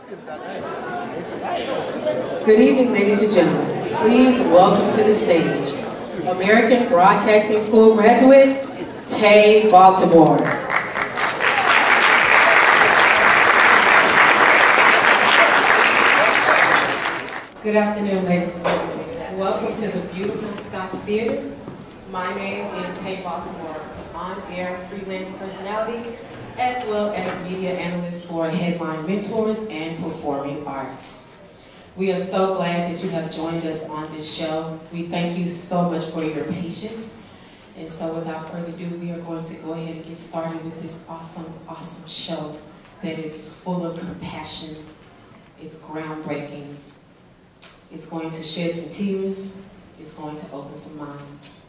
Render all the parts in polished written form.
Good evening, ladies and gentlemen. Please welcome to the stage American Broadcasting School graduate, Tay Baltimore. Good afternoon, ladies and gentlemen. Welcome to the beautiful Scott's Theater. My name is Tay Baltimore, on-air freelance personality, as well as media analyst for Headline Mentors and Performing Arts. We are so glad that you have joined us on this show. We thank you so much for your patience. And so without further ado, we are going to go ahead and get started with this awesome, awesome show that is full of compassion. It's groundbreaking. It's going to shed some tears. It's going to open some minds.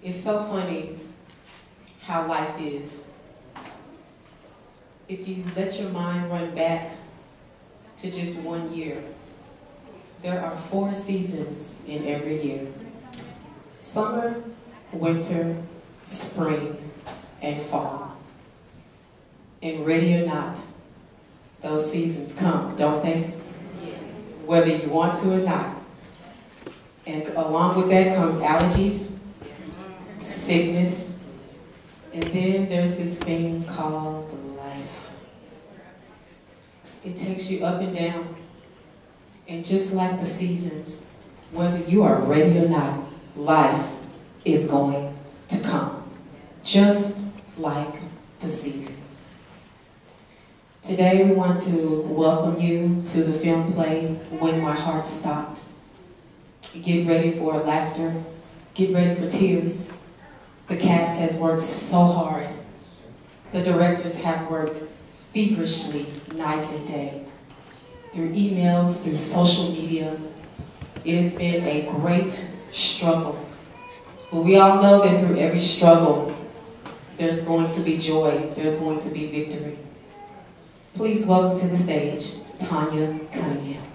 It's so funny how life is. If you let your mind run back to just 1 year, there are 4 seasons in every year. Summer, winter, spring, and fall. And ready or not, those seasons come, don't they? Whether you want to or not. And along with that comes allergies, sickness, and then there's this thing called life. It takes you up and down. And just like the seasons, whether you are ready or not, life is going to come. Just like the seasons. Today we want to welcome you to the film play, When My Heart Stopped. Get ready for laughter. Get ready for tears. The cast has worked so hard. The directors have worked feverishly night and day. Through emails, through social media. It has been a great struggle. But we all know that through every struggle, there's going to be joy, there's going to be victory. Please welcome to the stage, Tanya Cunningham.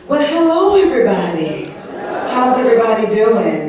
Well, hello everybody. How's everybody doing?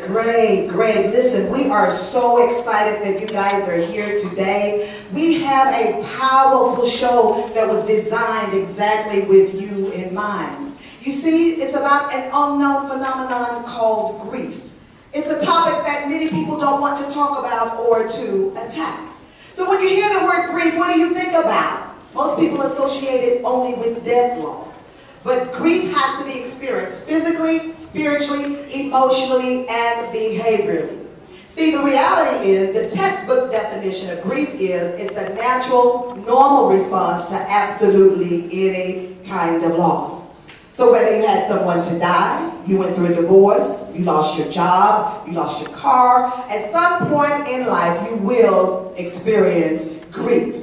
Great, great. Listen, we are so excited that you guys are here today. We have a powerful show that was designed exactly with you in mind. You see, it's about an unknown phenomenon called grief. It's a topic that many people don't want to talk about or to attack. So when you hear the word grief, what do you think about? Most people associate it only with death loss. But grief has to be experienced physically, spiritually, emotionally, and behaviorally. See, the reality is, the textbook definition of grief is, it's a natural, normal response to absolutely any kind of loss. So whether you had someone to die, you went through a divorce, you lost your job, you lost your car, at some point in life you will experience grief.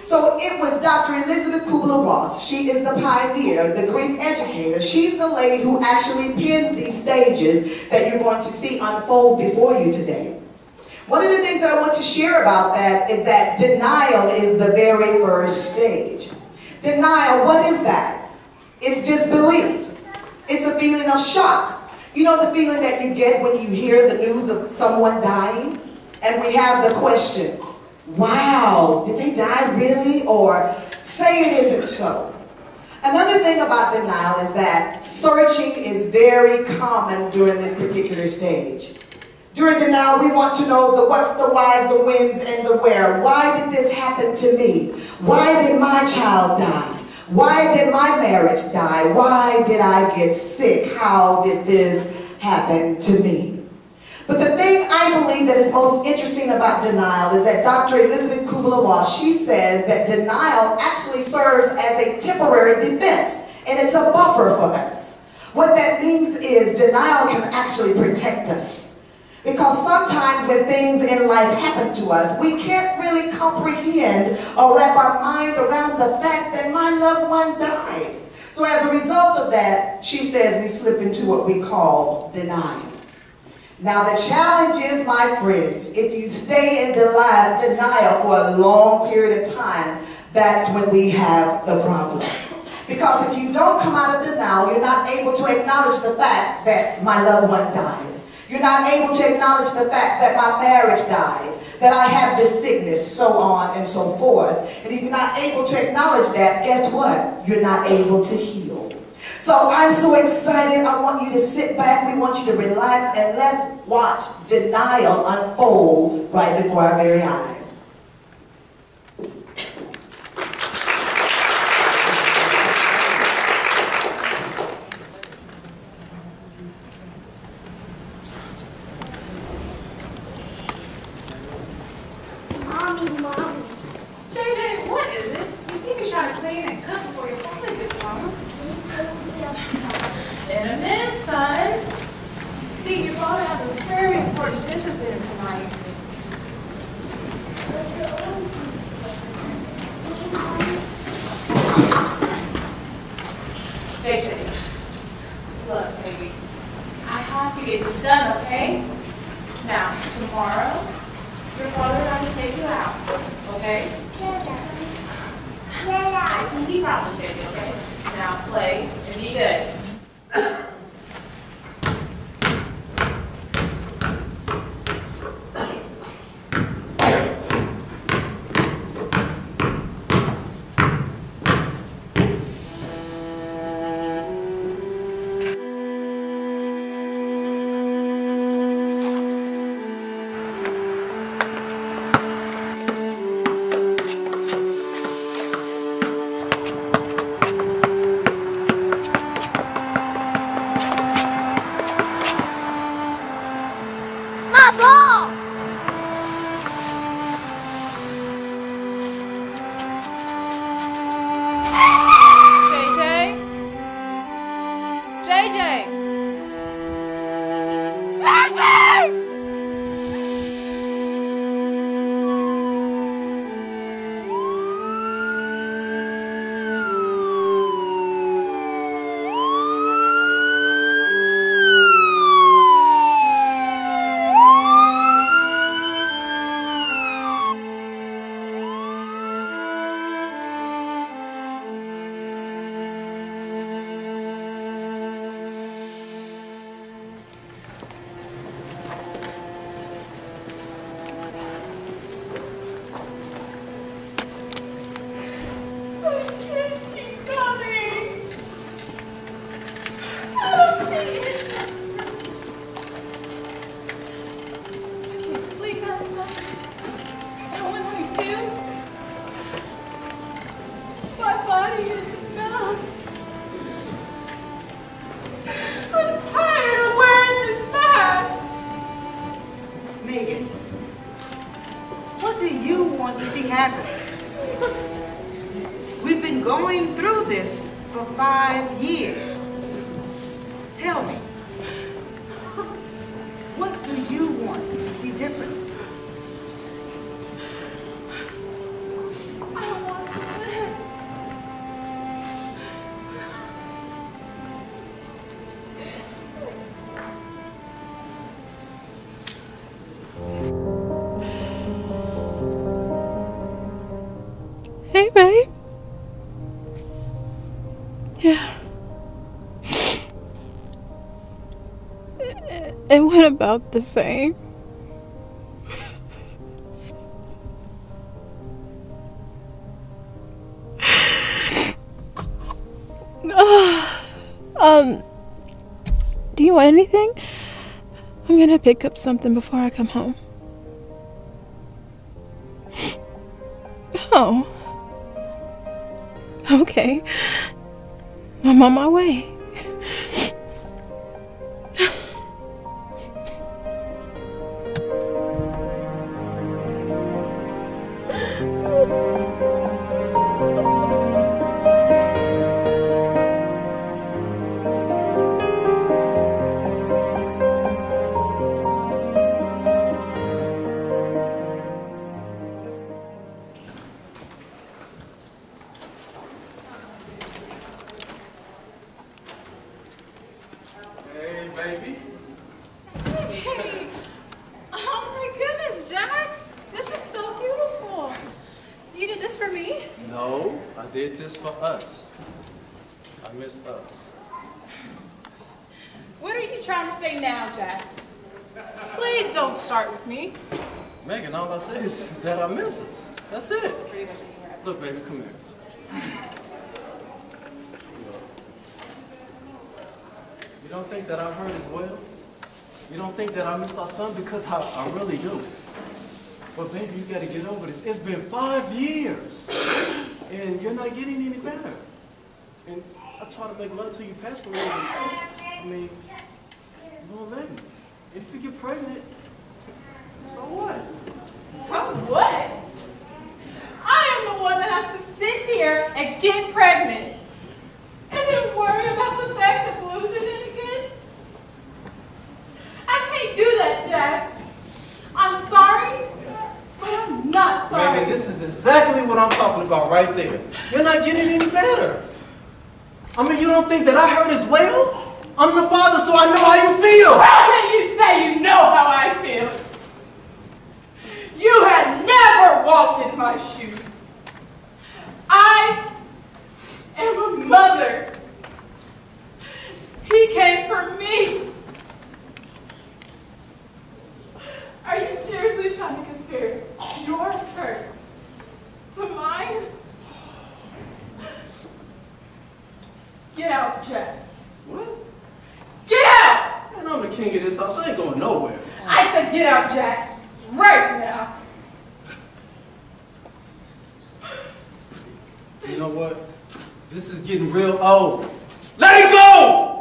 So it was Dr. Elizabeth Kubler-Ross. She is the pioneer, the grief educator. She's the lady who actually penned these stages that you're going to see unfold before you today. One of the things that I want to share about that is that denial is the very first stage. Denial, what is that? It's disbelief. It's a feeling of shock. You know the feeling that you get when you hear the news of someone dying? And we have the question, wow, did they die really? Or say it isn't so. Another thing about denial is that searching is very common during this particular stage. During denial, we want to know the what's, the whys, the whens, and the where. Why did this happen to me? Why did my child die? Why did my marriage die? Why did I get sick? How did this happen to me? But the thing I believe that is most interesting about denial is that Dr. Elizabeth Kubler-Ross, she says that denial actually serves as a temporary defense, and it's a buffer for us. What that means is denial can actually protect us. Because sometimes when things in life happen to us, we can't really comprehend or wrap our mind around the fact that my loved one died. So as a result of that, she says we slip into what we call denial. Now the challenge is, my friends, if you stay in denial for a long period of time, that's when we have the problem. Because if you don't come out of denial, you're not able to acknowledge the fact that my loved one died. You're not able to acknowledge the fact that my marriage died, that I have this sickness, so on and so forth. And if you're not able to acknowledge that, guess what? You're not able to heal. So I'm so excited. I want you to sit back. We want you to relax, and let's watch denial unfold right before our very eyes. Hey, babe. Yeah. It went about the same. Do you want anything? I'm gonna pick up something before I come home. Oh. Okay. I'm on my way. No, I did this for us. I miss us. What are you trying to say now, Jax? Please don't start with me. Megan, all I said is that I miss us. That's it. Look, baby, come here. You don't think that I hurt as well? You don't think that I miss our son? Because I really do. But baby, you gotta get over this. It's been 5 years, and you're not getting any better. And I try to make love to you passionately. I mean, you won't let me. If you get pregnant, so what? So what? I am the one that has to sit here and get pregnant. And then worry about the fact of losing it again? I can't do that, Jax. I'm sorry, but I'm not sorry. Baby, this is exactly what I'm talking about right there. You're not getting any better. I mean, you don't think that I hurt as well? I'm the father, so I know how you feel. How can you say you know how I feel? You had never walked in my shoes. I am a mother. He came for me. Are you seriously trying to compare your hurt to mine? Get out, Jax. What? Get out! Man, I'm the king of this house. I ain't going nowhere. I said get out, Jax. Right now. You know what? This is getting real old. Let it go!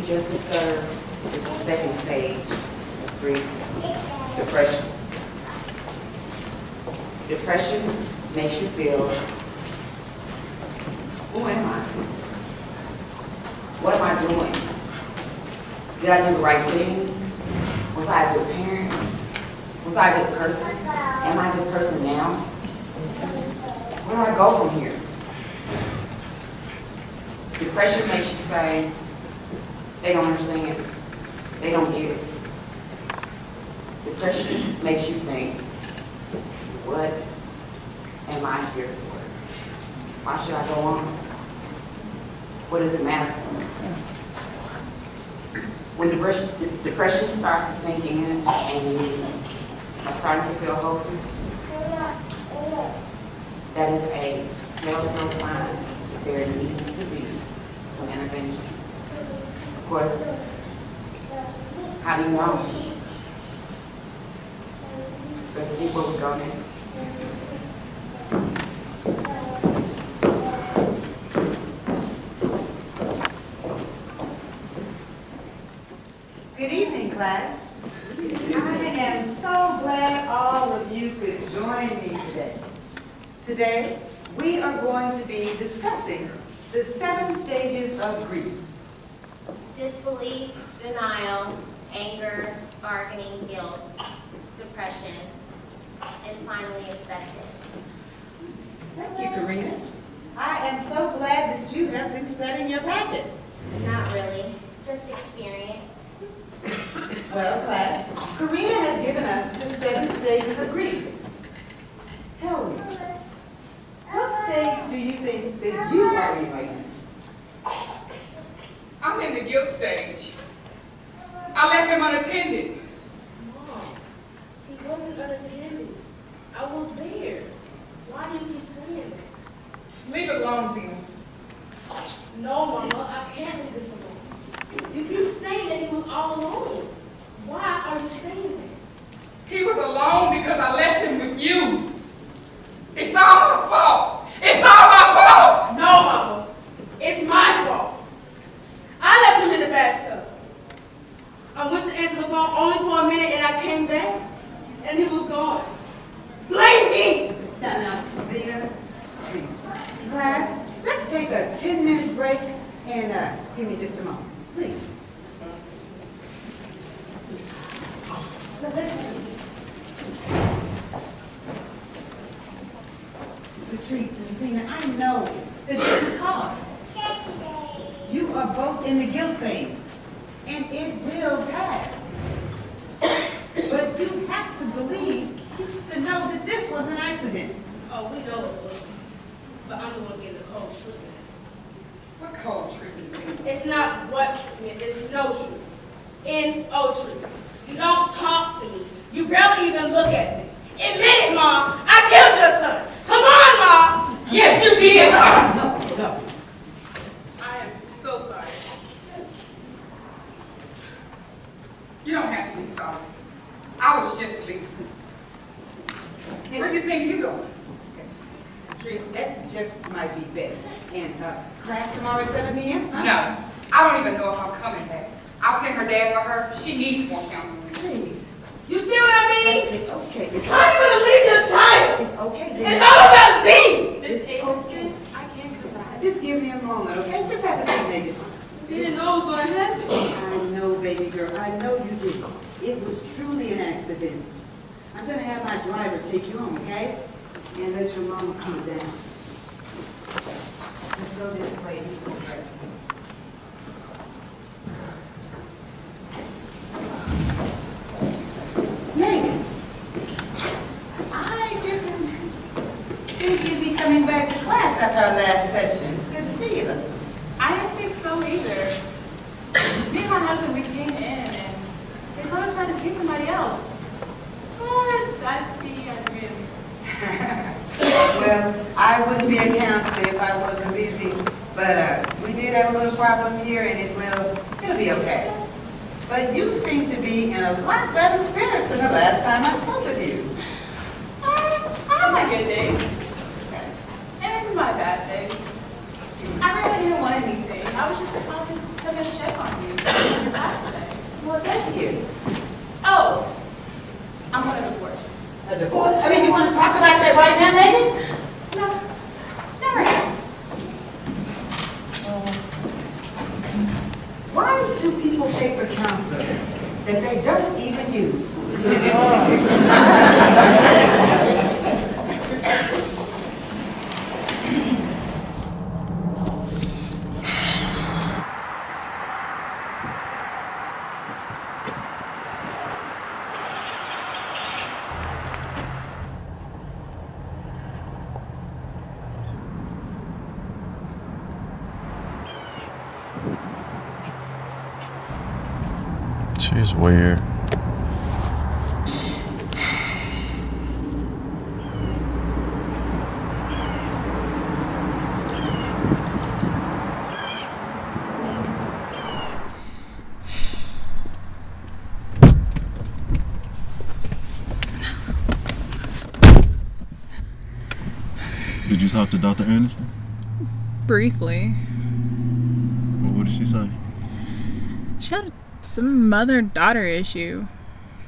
Just observed is the second stage of grief, depression. Depression makes you feel, who am I? What am I doing? Did I do the right thing? Was I a good parent? Was I a good person? Am I a good person now? Where do I go from here? Depression makes you say, they don't understand. They don't get it. Depression makes you think, what am I here for? Why should I go on? What does it matter? When depression starts to sink in and you are starting to feel hopeless, that is a telltale sign that there needs to be some intervention. Of course, how do you know? Let's see where we go next. Good evening, class. I am so glad all of you could join me today. Today, we are going to be discussing the 7 stages of grief. Disbelief, denial, anger, bargaining, guilt, depression, and finally acceptance. Thank you, Karina. I am so glad that you have been studying your packet. Not really, just experience. Well, class, Karina has given us the 7 stages of grief. Tell me, what stage do you think that you are in right now? I'm in the guilt stage. I left him unattended. Mom, he wasn't unattended. I was there. Why do you keep saying that? Leave it alone, Zena. No, Mama, I can't leave this alone. You keep saying that he was all alone. Why are you saying that? He was alone because I left him with you. It's all my fault. It's all my fault. No, Mama. It's my fault. I left him in the bathtub. I went to answer the phone only for a minute and I came back and he was gone. Blame me! No, Zena, please. Class, let's take a 10-minute break and give me just a moment, please. Patrice and Zena, I know that this is hard. You are both in the guilt phase, and it will pass. But you have to believe, to know that this was an accident. Oh, we know it was. But I'm the one getting the cold treatment. What cold treatment? It's not what treatment, it's no treatment. N-O treatment. You don't talk to me. You barely even look at me. Admit it, Mom. I killed your son. Come on, Mom. Yes, you did. No. I am so sorry. You don't have to be sorry. I was just leaving. Where do you think you going? Patrice, that just might be best. And class tomorrow at 7 p.m.? Huh? No, I don't even know if I'm coming back. I'll send her dad for her. She needs more counseling. Please. You see what I mean? It's okay. It's How are you going to leave your child? It's okay, Zena. It's all about thee. It's okay. I can't cry. Just give me a moment, okay? Just have a seat, baby. You didn't know it was going to happen. I know, baby girl. I know you did. It was truly an accident. I'm going to have my driver take you home, okay? And let your mama come down. Let's go this way. Megan, I didn't think you'd be coming back to class after our last session. It's good to see you. I didn't think so either. Me and my husband, we came in and they told us to see somebody else. But I see you as really. Well, I wouldn't be a counselor if I wasn't busy, but we did have a little problem here, and it'll be okay. But you seem to be in a lot better spirits than the last time I spoke with you. I have my good days and my bad days. I really didn't want anything. I was just calling to come and check on you in your class today. Well, thank you. Oh, I'm on a divorce. A divorce? I mean, you want to talk about that right now, Megan? No, never yet. Why do people shape for counselors that they don't even use? She's weird. Did you talk to Dr. Anderson? Briefly. Well, what did she say? She had some mother-daughter issue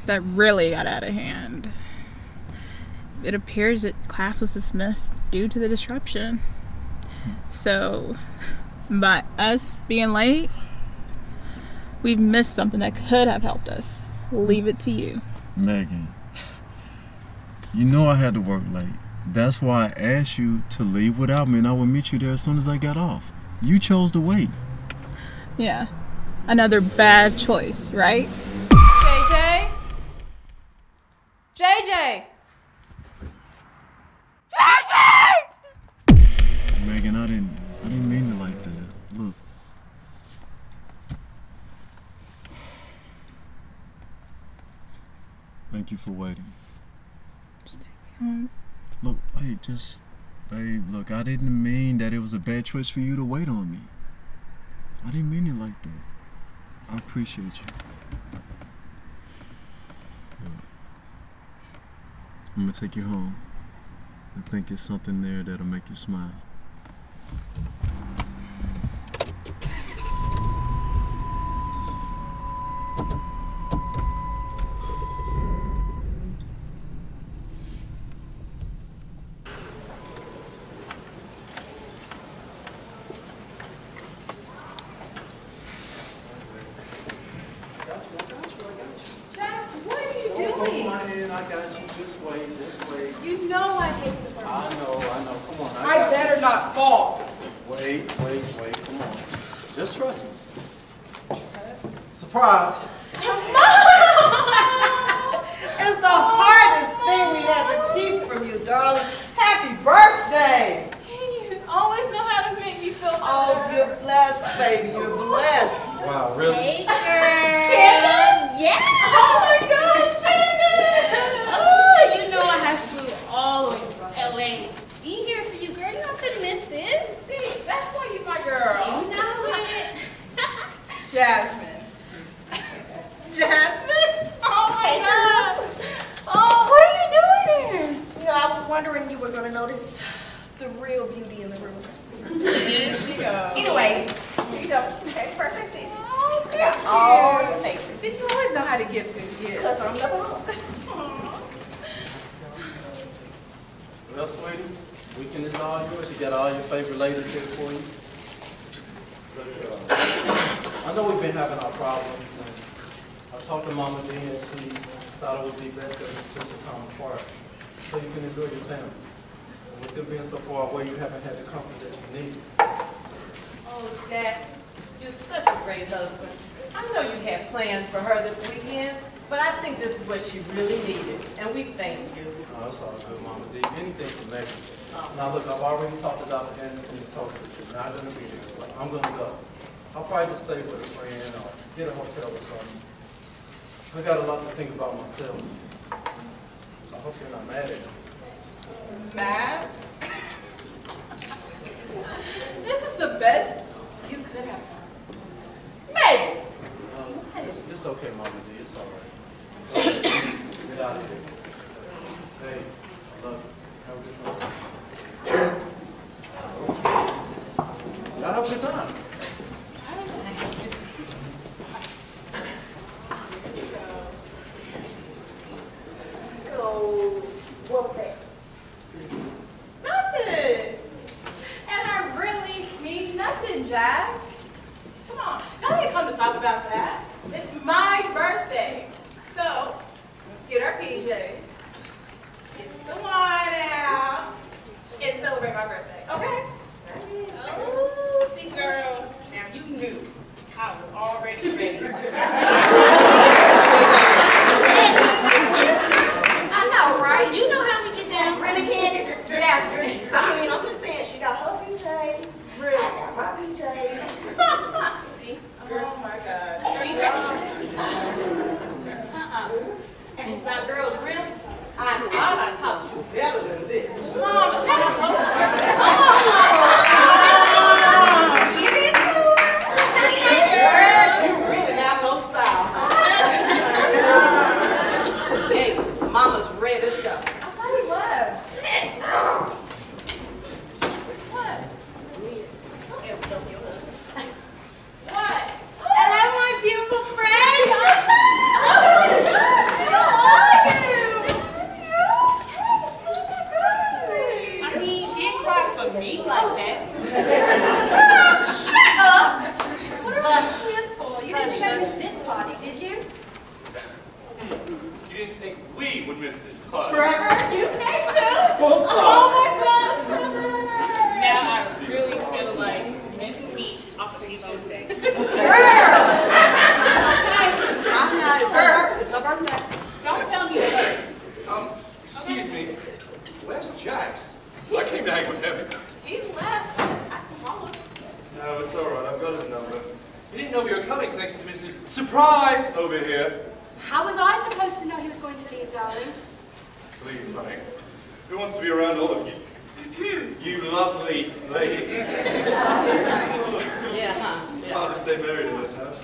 that really got out of hand. It appears that class was dismissed due to the disruption. So, by us being late, we've missed something that could have helped us. Leave it to you. Megan, you know I had to work late. That's why I asked you to leave without me and I would meet you there as soon as I got off. You chose to wait. Yeah. Another bad choice, right? JJ? JJ! JJ! Megan, I didn't mean it like that. Look. Thank you for waiting. Just take me home. Look, wait, babe, look, I didn't mean that it was a bad choice for you to wait on me. I didn't mean it like that. I appreciate you. I'm gonna take you home. I think it's something there that'll make you smile. Jax, what are you doing? Really? Come on in, I got you. Just wait, just wait. You know I hate to work. I know. Come on. I better not fall. Wait. Come on. Just trust me. Surprise. It's the hardest thing we had to keep from you, darling. Happy birthday! You always know how to make me feel better. Oh, you're blessed, baby. You're blessed. Wow, really? Hey, girl. Yeah. Oh my gosh, baby. Oh, you know I have to always LA. Be here for you, girl. You know I couldn't miss this. See, that's why you my girl. You know it. Jasmine. Oh my God. Oh, what are you doing here? You know, I was wondering you were going to notice the real beauty in the room. Here you go. Anyways, here you go. Happy birthday, sis. Oh, I got all your favorites. See, you always know how to give good gifts. Because I'm the mom. Well, sweetie, weekend is all yours. You got all your favorite ladies here for you. Look, I know we've been having our problems, and I talked to Mama D, and she thought it would be best that we spend some time apart so you can enjoy your family. And with them being so far away, you haven't had the comfort that you need. Oh, Jax, you're such a great husband. I know you had plans for her this weekend, but I think this is what she really needed, and we thank you. Oh, that's all good, Mama D. Anything for Megan. Now, look, I've already talked to Dr. Anderson and told her that you're not going to be there, but I'm going to go. I'll probably just stay with a friend or get a hotel or something. I got a lot to think about myself. I hope you're not mad at me. Mad? This is the best you could have done. Maybe. It's okay, Mama D. It's all right. Get out of here. Hey, I love you. Have a good time. Y'all have a good time. So, what was that? Nothing. And I really mean nothing, Jazz. Come on. Y'all didn't come to talk about that. It's my birthday. So, let's get our PJs. Get the wine out. And celebrate my birthday. Okay? Oh, see, girl. Now you knew I was already ready. I know, right? You know how we get down. Really, Candace? Jasper. I mean, I'm just saying, she got her BJs. Really? I got my BJs. See? Oh my God. Are you ready? And now, girls, really? I thought I taught you better than this. Mama, You really have no style. Hey, Mama's ready to go. I thought he left. What? What? Hello, my beautiful friend. Oh my God. I mean, she didn't cry for me like that. Shut up! What are you kids for? You didn't show us this party, did you? You didn't think we would miss this party. Trevor, you came too? Full stop. Oh my God, Trevor. Now I really feel like Miss Peach off of Evo's Day. It's her birthday. Don't tell me that. Excuse me. Where's Jax? I came to hang with him. He left. I can follow. No, it's all right. I've got his number. He didn't know we were coming thanks to Mrs. Surprise over here. How was I supposed to know he was going to leave, darling? Please, honey. Who wants to be around all of you? You lovely ladies. Yeah, huh? It's hard to stay married in this house.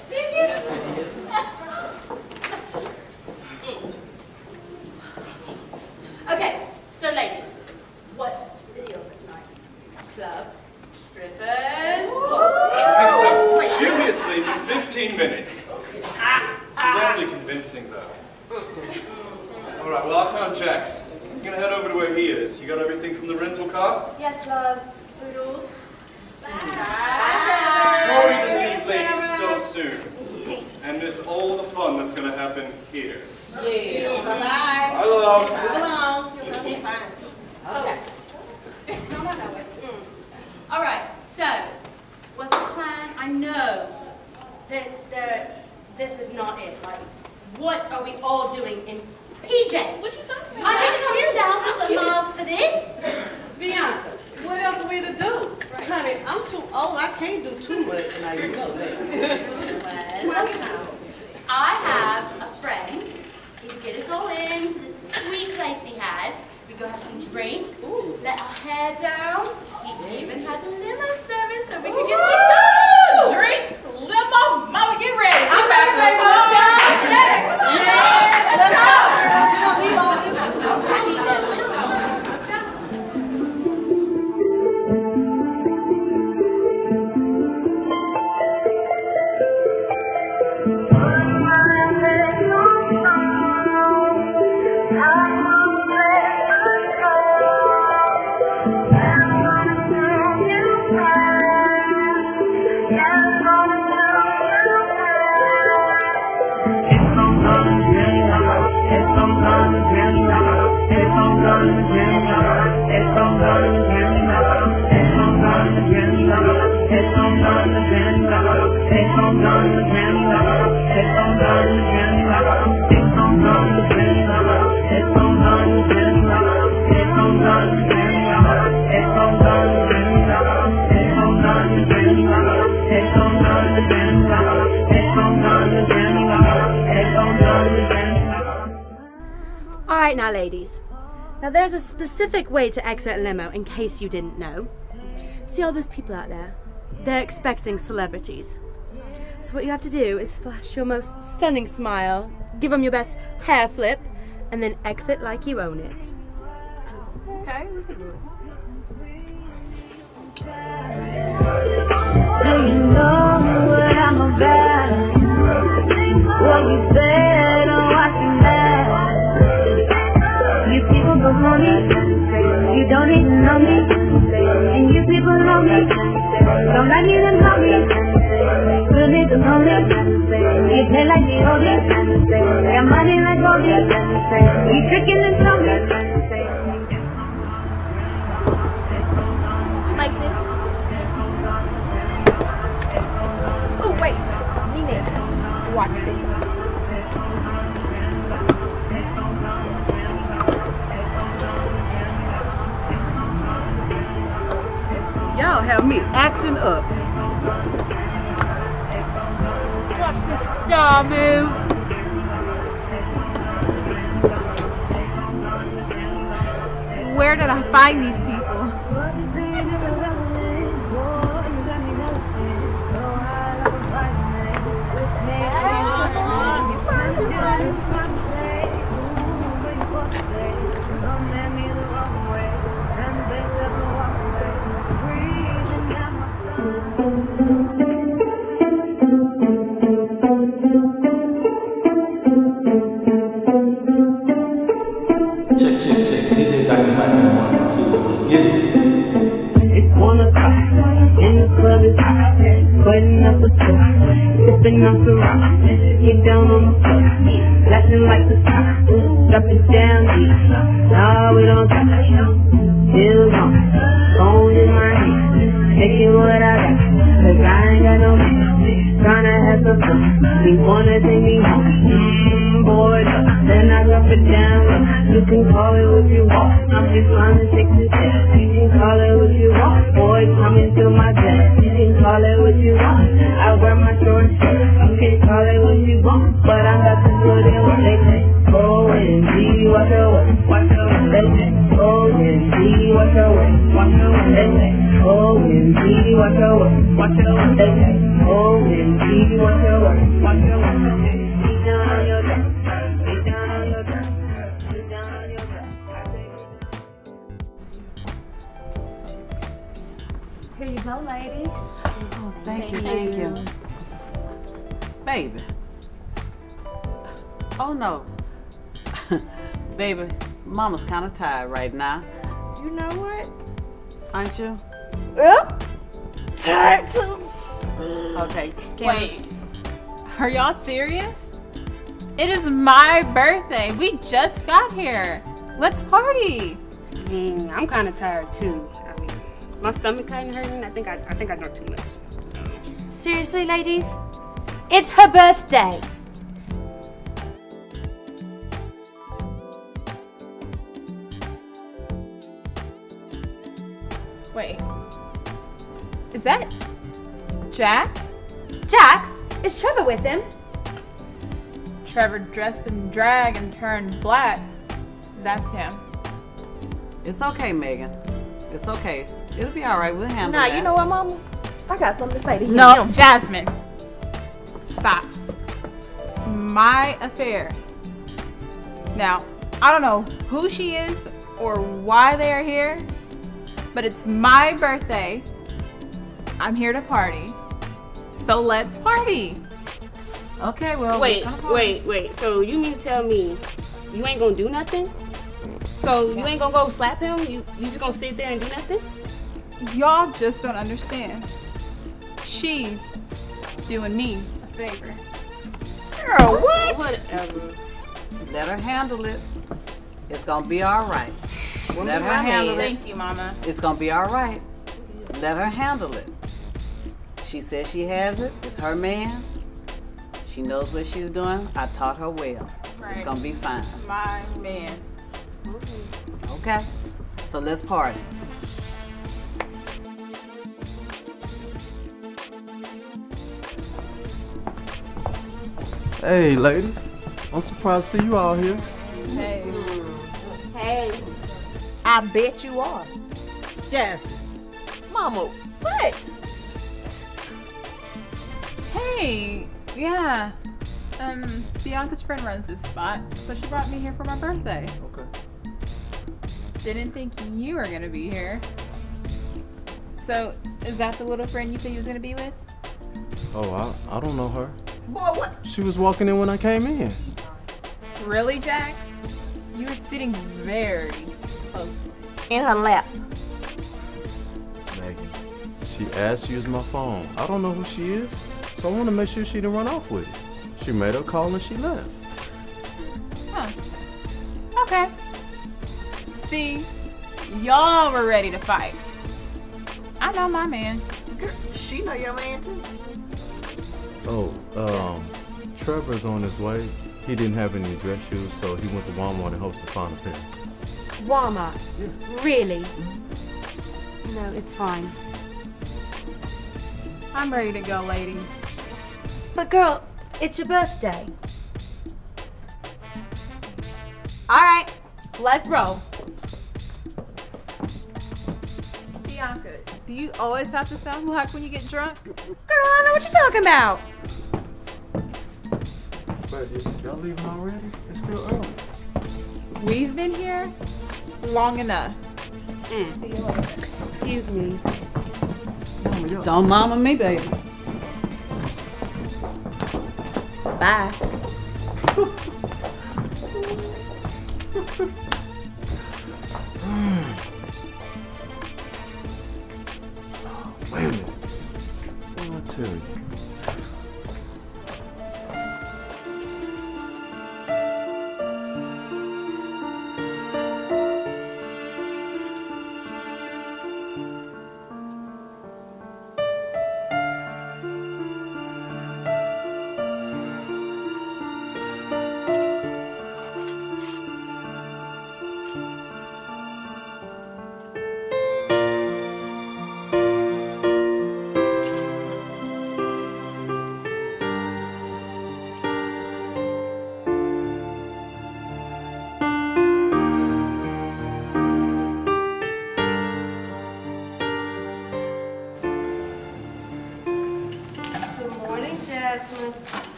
Okay, so ladies, what's the deal for tonight? Club, strippers, what? She'll be asleep in 15 minutes. She's awfully convincing, though. All right, well, I found Jax. I'm going to head over to where he is. You got everything from the rental car? Yes, love. Toodles. Sorry to leave ladies so soon. and miss all the fun that's going to happen here. Yeah. Bye-bye. Bye, love. Move along. Okay. All right, so what's the plan? I know that this is not it. Like, what are we all doing in PJs? What you talking about? I didn't come thousands of miles for this. Bianca, what else are we to do? Right. Honey, I'm too old. I can't do too much now, you know that. Well, I have a friend. He can get us all in to this sweet place he has. We go have some drinks, let our hair down. He even has a limo service so we can get picked up. Drinks, limo, mama, get ready. I'm ready to take one. Let's go, girls. You know, we all do this. I need that limo. Alright now ladies, now there's a specific way to exit a limo in case you didn't know. See all those people out there? They're expecting celebrities. So what you have to do is flash your most stunning smile, give them your best hair flip, and then exit like you own it. Okay, we can do it. Do you know what I'm about? What you said or what you meant? You people don't know me, you don't even know me, and you people know me, don't like me to know me, you need to know me, you play like the oldies, got money like oldies, you tricking and know me. Like this. Oh wait, Unek, watch this. Y'all have me acting up. Watch the star move. Where did I find these people? It's 1 o'clock, and the club is hot, button up a top, sipping off the rock, get down on the floor, laughing like the top, drop it down deep, nah, we don't talk, still on, phone in my hand, taking what I got, cause I ain't got no man, tryna have some fun, we wanna take me home, boy, then I drop it down, you can call it what you want, I'm just trying to take the step. You can call it what you want, boy, come into my bed. You can call it what you want, I wear my short shirt. You can call it what you want, but I'm about to put in what they say. OMG, watch your way, watch your way, they say. OMG, watch your way, watch your way, they say. OMG, watch your way, watch your way, they say. OMG, watch your way, watch your way, they say. Get down on your back, get down on your back, get down on your back. Here you go, ladies. Oh, thank you. Baby. Oh no. Baby, Mama's kind of tired right now. You know what? Aren't you? Tired too. Okay. Wait. Are y'all serious? It is my birthday. We just got here. Let's party. I'm kind of tired too. I mean, my stomach kind of hurting. I think I drank too much. So. Seriously, ladies? It's her birthday. Wait. Is that Jax? Jax? Is Trevor with him? Trevor dressed in drag and turned black. That's him. It's okay, Megan. It's okay. It'll be all right. We'll handle Nah, that. you know what, Mama? I got something to say to you. No, Jasmine. Stop. It's my affair. Now, I don't know who she is or why they are here, but it's my birthday. I'm here to party. So let's party. Okay, well, wait. So you mean to tell me you ain't gonna do nothing? So you ain't gonna go slap him? You just gonna sit there and do nothing? Y'all just don't understand. She's doing me a favor. Girl, what? Whatever. Let her handle it. It's gonna be all right. Let her handle it. Thank you, Mama. It's gonna be all right. Let her handle it. She says she has it. It's her man. She knows what she's doing. I taught her well. Right. It's gonna be fine. My man. Okay. So let's party. Hey, ladies. I'm surprised to see you all here. Hey. Hey. I bet you are. Jasmine. Mama, what? Hey. Yeah. Bianca's friend runs this spot, so she brought me here for my birthday. Okay. Didn't think you were gonna be here. So, is that the little friend you said you was gonna be with? Oh, I don't know her. Boy, what? She was walking in when I came in. Really, Jax? You were sitting very close. In her lap. Megan, she asked to use my phone. I don't know who she is, so I want to make sure she didn't run off with it. She made her call and she left. Huh. Okay. See, y'all were ready to fight. I know my man. Girl, she know your man too. Oh, Trevor's on his way. He didn't have any dress shoes, so he went to Walmart in hopes to find a pair. Walmart? Yeah. Really? No, it's fine. I'm ready to go, ladies. But girl, it's your birthday. Alright, let's roll. Bianca, do you always have to sound black when you get drunk? Girl, I know what you're talking about. But y'all leaving already? It's still early. We've been here long enough. See you later. Excuse me. Don't mama me, baby. Bye. Wait a minute. What did I tell you?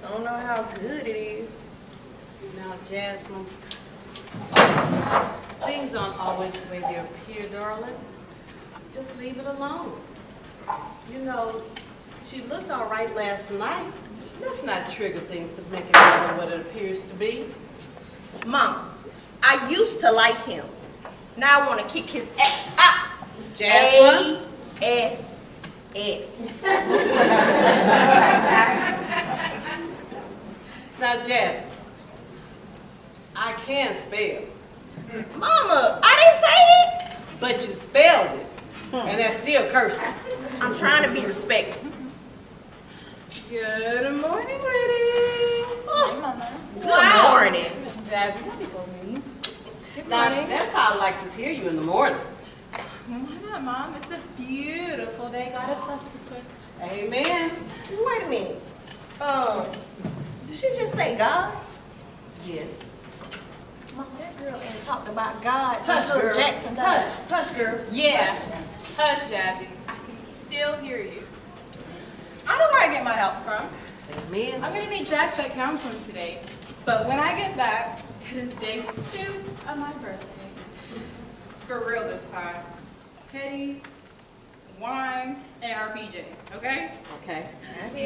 I don't know how good it is. Now, Jasmine, things aren't always the way they appear, darling. Just leave it alone. You know, she looked all right last night. Let's not trigger things to make it more than what it appears to be. Mom, I used to like him. Now I want to kick his ass. Jasmine? A-S. S. Now, Jasmine, I can spell. Mama, I didn't say it. But you spelled it, and that's still cursing. I'm trying to be respectful. Good morning, ladies. Good morning. Jazzy, don't be so mean. Good Now, morning. that's how I like to hear you in the morning. Why not, Mom? It's a beautiful day. God has blessed us with. Amen. Wait a minute. Did she just say God? Yes. Mom, that girl ain't talked about God Hush, since little girl. Jackson died. Hush, girl. Yeah. Hush, Jazzy. I can still hear you. I know where I get my help from. Amen. I'm going to meet Jax at counseling today. But when I get back, it is day 2 of my birthday. For real this time. Petties, wine, and our PJs, okay? Okay.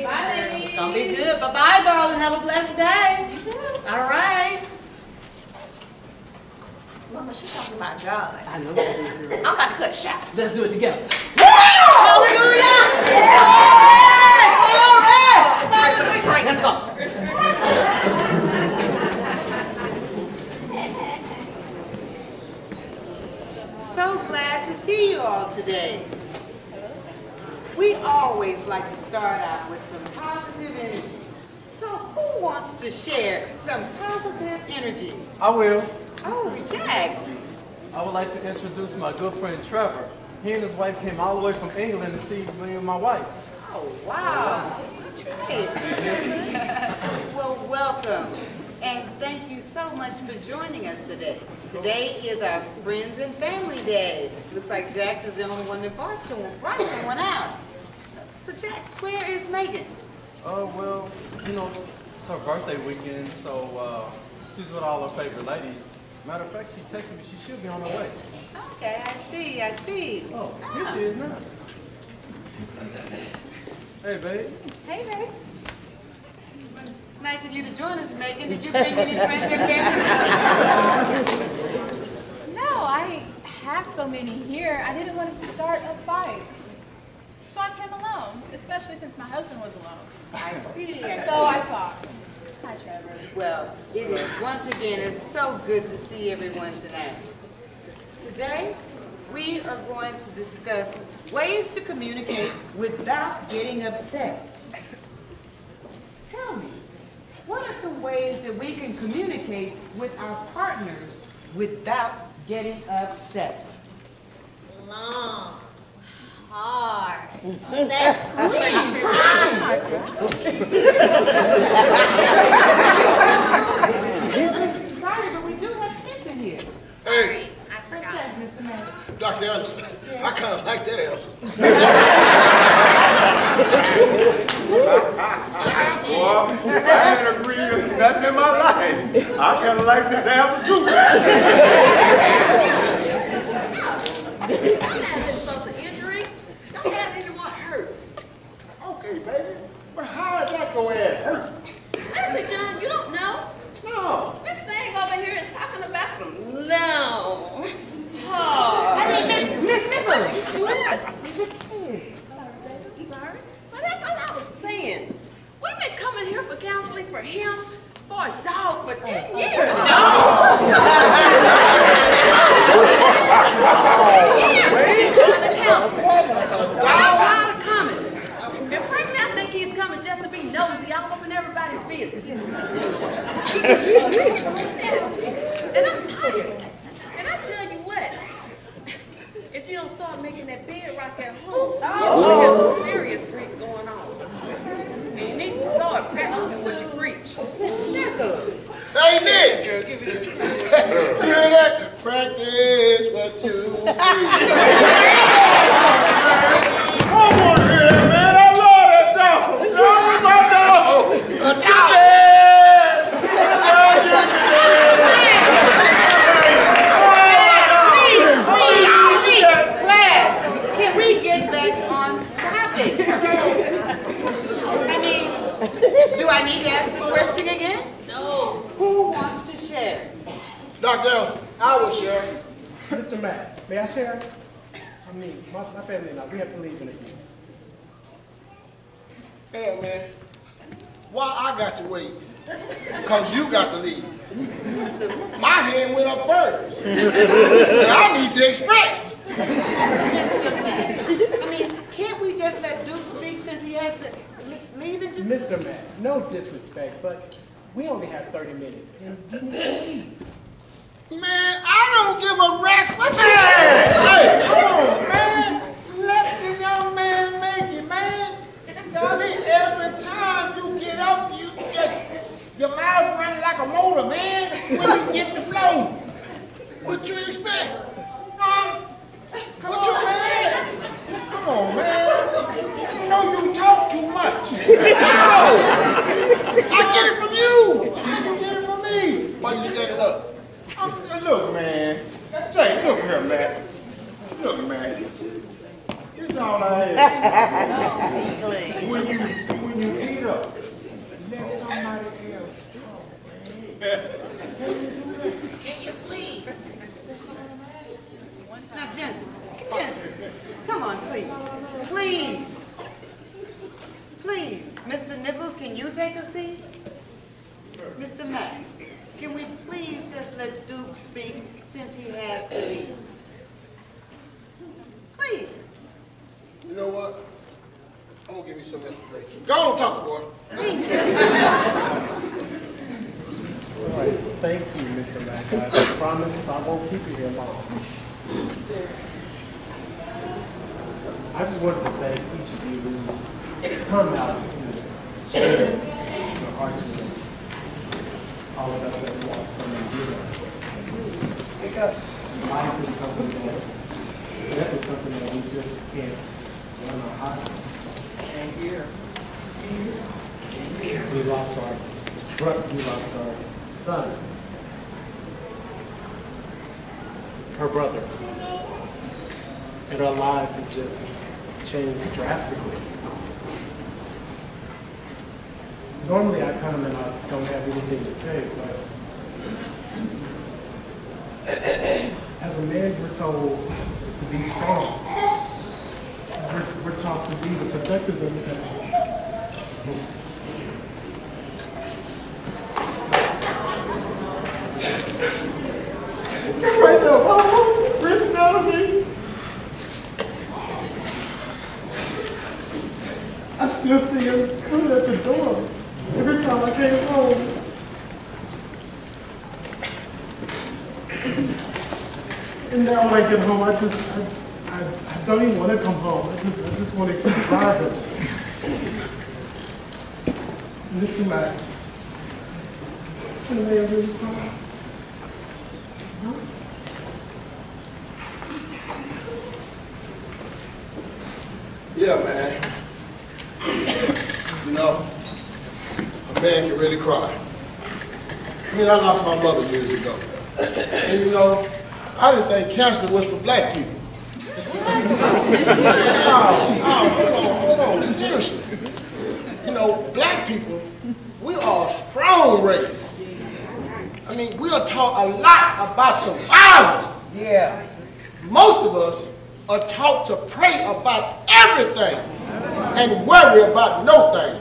Bye, ladies. It's gonna be good. Bye-bye, darling. Have a blessed day. You too. All right. Mama, she talking about God. I know that is girl. I'm about to cut shot. Let's do it together. Hallelujah! Yes! All right. It's time for the drink. Let's go. So glad to see you all today. We always like to start out with some positive energy. So who wants to share some positive energy? I will. Oh, Jax. I would like to introduce my good friend Trevor. He and his wife came all the way from England to see me and my wife. Oh, wow. Great. Well, welcome. And thank you so much for joining us today. Today is our Friends and Family Day. Looks like Jax is the only one that brought someone out. So Jax, where is Megan? Well, you know, it's her birthday weekend, so she's with all her favorite ladies. Matter of fact, she texted me she should be on her way. Okay, I see. Oh, here she is now. Hey, babe. Hey, babe. Nice of you to join us, Megan. Did you bring any friends or family? No, I have so many here. I didn't want to start a fight. So I came alone, especially since my husband was alone. I see. So I thought. Hi, Trevor. Well, it is once again, it's so good to see everyone tonight. Today, we are going to discuss ways to communicate without getting upset. Tell me, what are some ways that we can communicate with our partners without getting upset? Long, hard, sex. Sorry, but we do have kids in here. Sorry, I forgot. Dr. Anderson, I kind of like that answer. Well, I ain't agreed with nothing in my life. I kind of like that answer too. Insult to injury. Don't have anyone hurt. Okay, baby, but how is that going to hurt? Seriously, John, you don't know? No. This thing over here is talking about some long, I hard. mean, Miss Nichols. What? Sorry? But that's all I was saying. We've been coming here for counseling for him, for a dog, for 10 years. A dog? 10 years we've been trying to counsel. I'm tired of coming. And frankly, I think he's coming just to be nosy all up in everybody's business. And I'm tired. And I tell you what, if you don't start making that bed rock at home, you're going to have some serious grief going on. And you need to start practicing what you preach. Hey, Nick! You hear that? Practice what you preach. Come on here, man. I love that dog. Dog is my dog. A Class, can we get back on topic? I mean, do I need to ask the question again? No. Who wants to share? Dr. Anderson, I will share. Mr. Matt, may I share? I mean, my family and I, we have to leave in a year. Hey, man, why I got to wait? Because you got to leave. My hand went up first. And I need the express. I mean, can't we just let Duke speak since he has to leave and just... Mr. Matt, no disrespect, but we only have 30 minutes. And you need to leave. Man, I don't give a rat's what you had. Hey, come on, man. Let the young man make it, man. Darling, every time you get up, you just, your mouth running like a motor, man, when you get the flow. What you expect? What you expect? Come on, man. You know you talk too much. I get it from you. How you get it from me? Why you standing up? Look, man. Jade, look here, man. Look, man. Here's all I ask. When you eat up, let somebody else talk, man. Can you please? Now, gentle. Come on, please. Please. Please. Mr. Nichols, can you take a seat? Mr. Mack, can we please just let Duke speak since he has to leave? Please. You know what? I'm gonna give you some information. Go on, talk, boy. All right, thank you, Mr. Mack. I promise I won't keep you here long. I just wanted to thank each of you who come out to share your hearts with us. All of us that's lost someone dear to us. Pick up. Life is something that, death is something that we just can't run our heart. And here. We lost our son. Her brother. And our lives have just changed drastically. Normally I come and I don't have anything to say, but as a man we're told to be strong. We're taught to be the protectors of the family. Right now, written down on me. I still see him coming at the door every time I came home. And now when I get home, I don't even want to come home. I just want to keep driving. Mr. Mack, can I really cry? Yeah, man. You know, a man can really cry. I mean, I lost my mother years ago. And you know, I didn't think cancer was for black people. Hold on, seriously. You know, black people, we are a strong race. I mean, we are taught a lot about survival. Yeah. Most of us are taught to pray about everything and worry about no thing.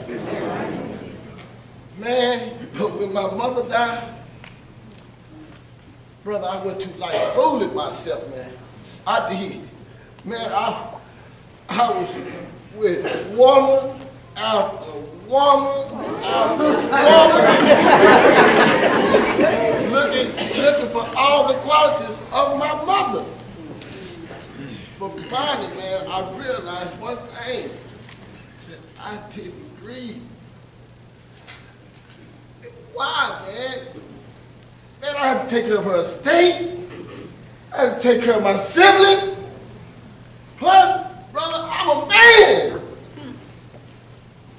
Man, but when my mother died, brother, I went to like fooling myself, man. I did. Man, I was with woman after woman after woman, looking for all the qualities of my mother. But finally, man, I realized one thing, that I didn't grieve. Why, man? Man, I had to take care of her estates. I had to take care of my siblings. Plus, brother, I'm a man.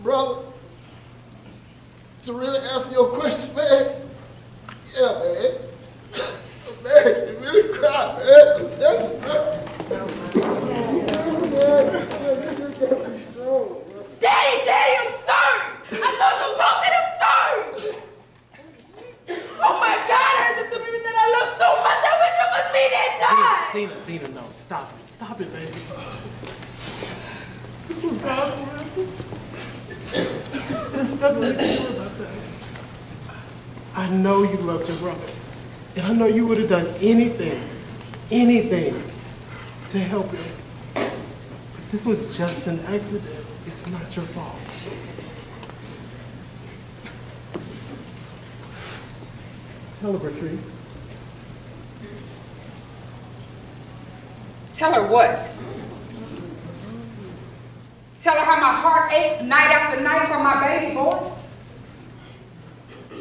Brother, to really answer your question, man, yeah, man. Man, you really cry, man. I'm telling you, man. Daddy, I'm sorry. I told you both that I'm sorry. Oh my God, I heard this woman that I love so much. I wish it was me that died. Zena, no, stop it. Stop it, baby. This was God's will. nothing we can do about that. I know you loved your brother. And I know you would have done anything to help him. But this was just an accident. It's not your fault. Tell her, Patrice. Tell her what? Tell her how my heart aches night after night for my baby boy?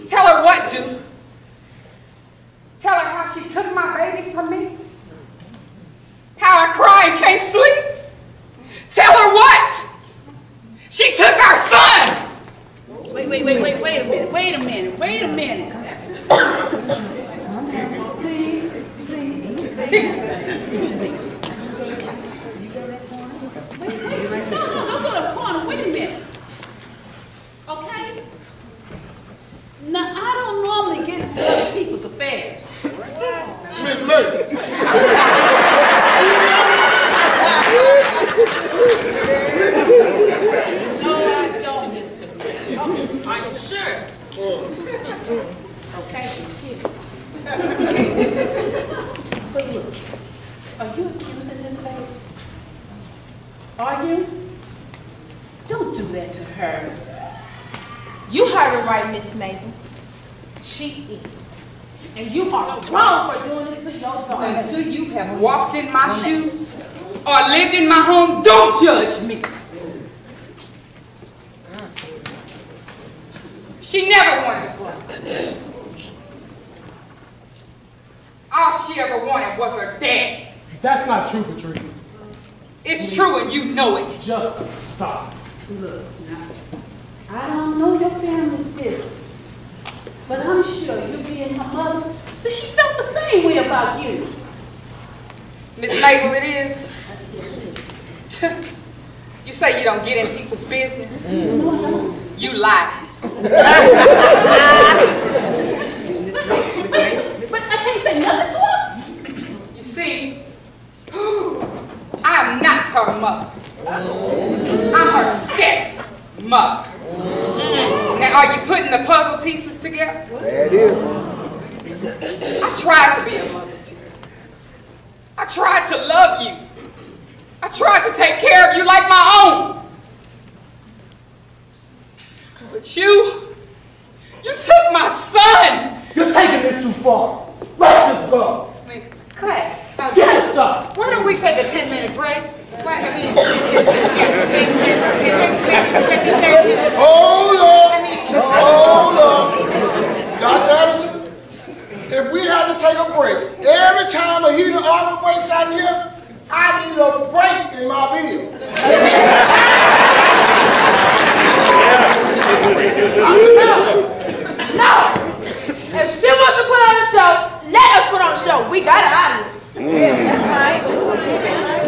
Tell her what, dude? Tell her how she took my baby from me? How I cry and can't sleep? Tell her what? She took our son! Wait a minute. Don't go to the corner, wait a minute. Okay? Now, I don't normally get into other people's affairs. Miss May. No, I don't, Mr. May. Are you sure? Okay, here. But look, are you accusing this lady? Are you? Don't do that to her. You heard her right, Miss Mabel. She is. And you are wrong for doing it to your daughter. Until you have walked in my shoes or lived in my home, don't judge me. She never wanted to grow. All she ever wanted was her dad. That's not true, Patrice. It's true and you know it. Just stop. Look, now, I don't know your family's business, but I'm sure you being her mother, that she felt the same way about you. Miss Mabel, it is. You say you don't get in people's business. You lie. But I can't say nothing to her. You see, I'm not her mother. I'm her stepmother. Now, are you putting the puzzle pieces together? There it is. I tried to be a mother to you. I tried to love you. I tried to take care of you like my own. But you took my son. You're taking this too far. Let's just go. Class, Yes, sir. why don't we take a 10-minute break? Hold up. Dr. Anderson, if we have to take a break, every time a heater auto breaks out here, I need a break in my bill. No! If she wants to put on a show, let us put on a show. We got an audience. Yeah, that's right.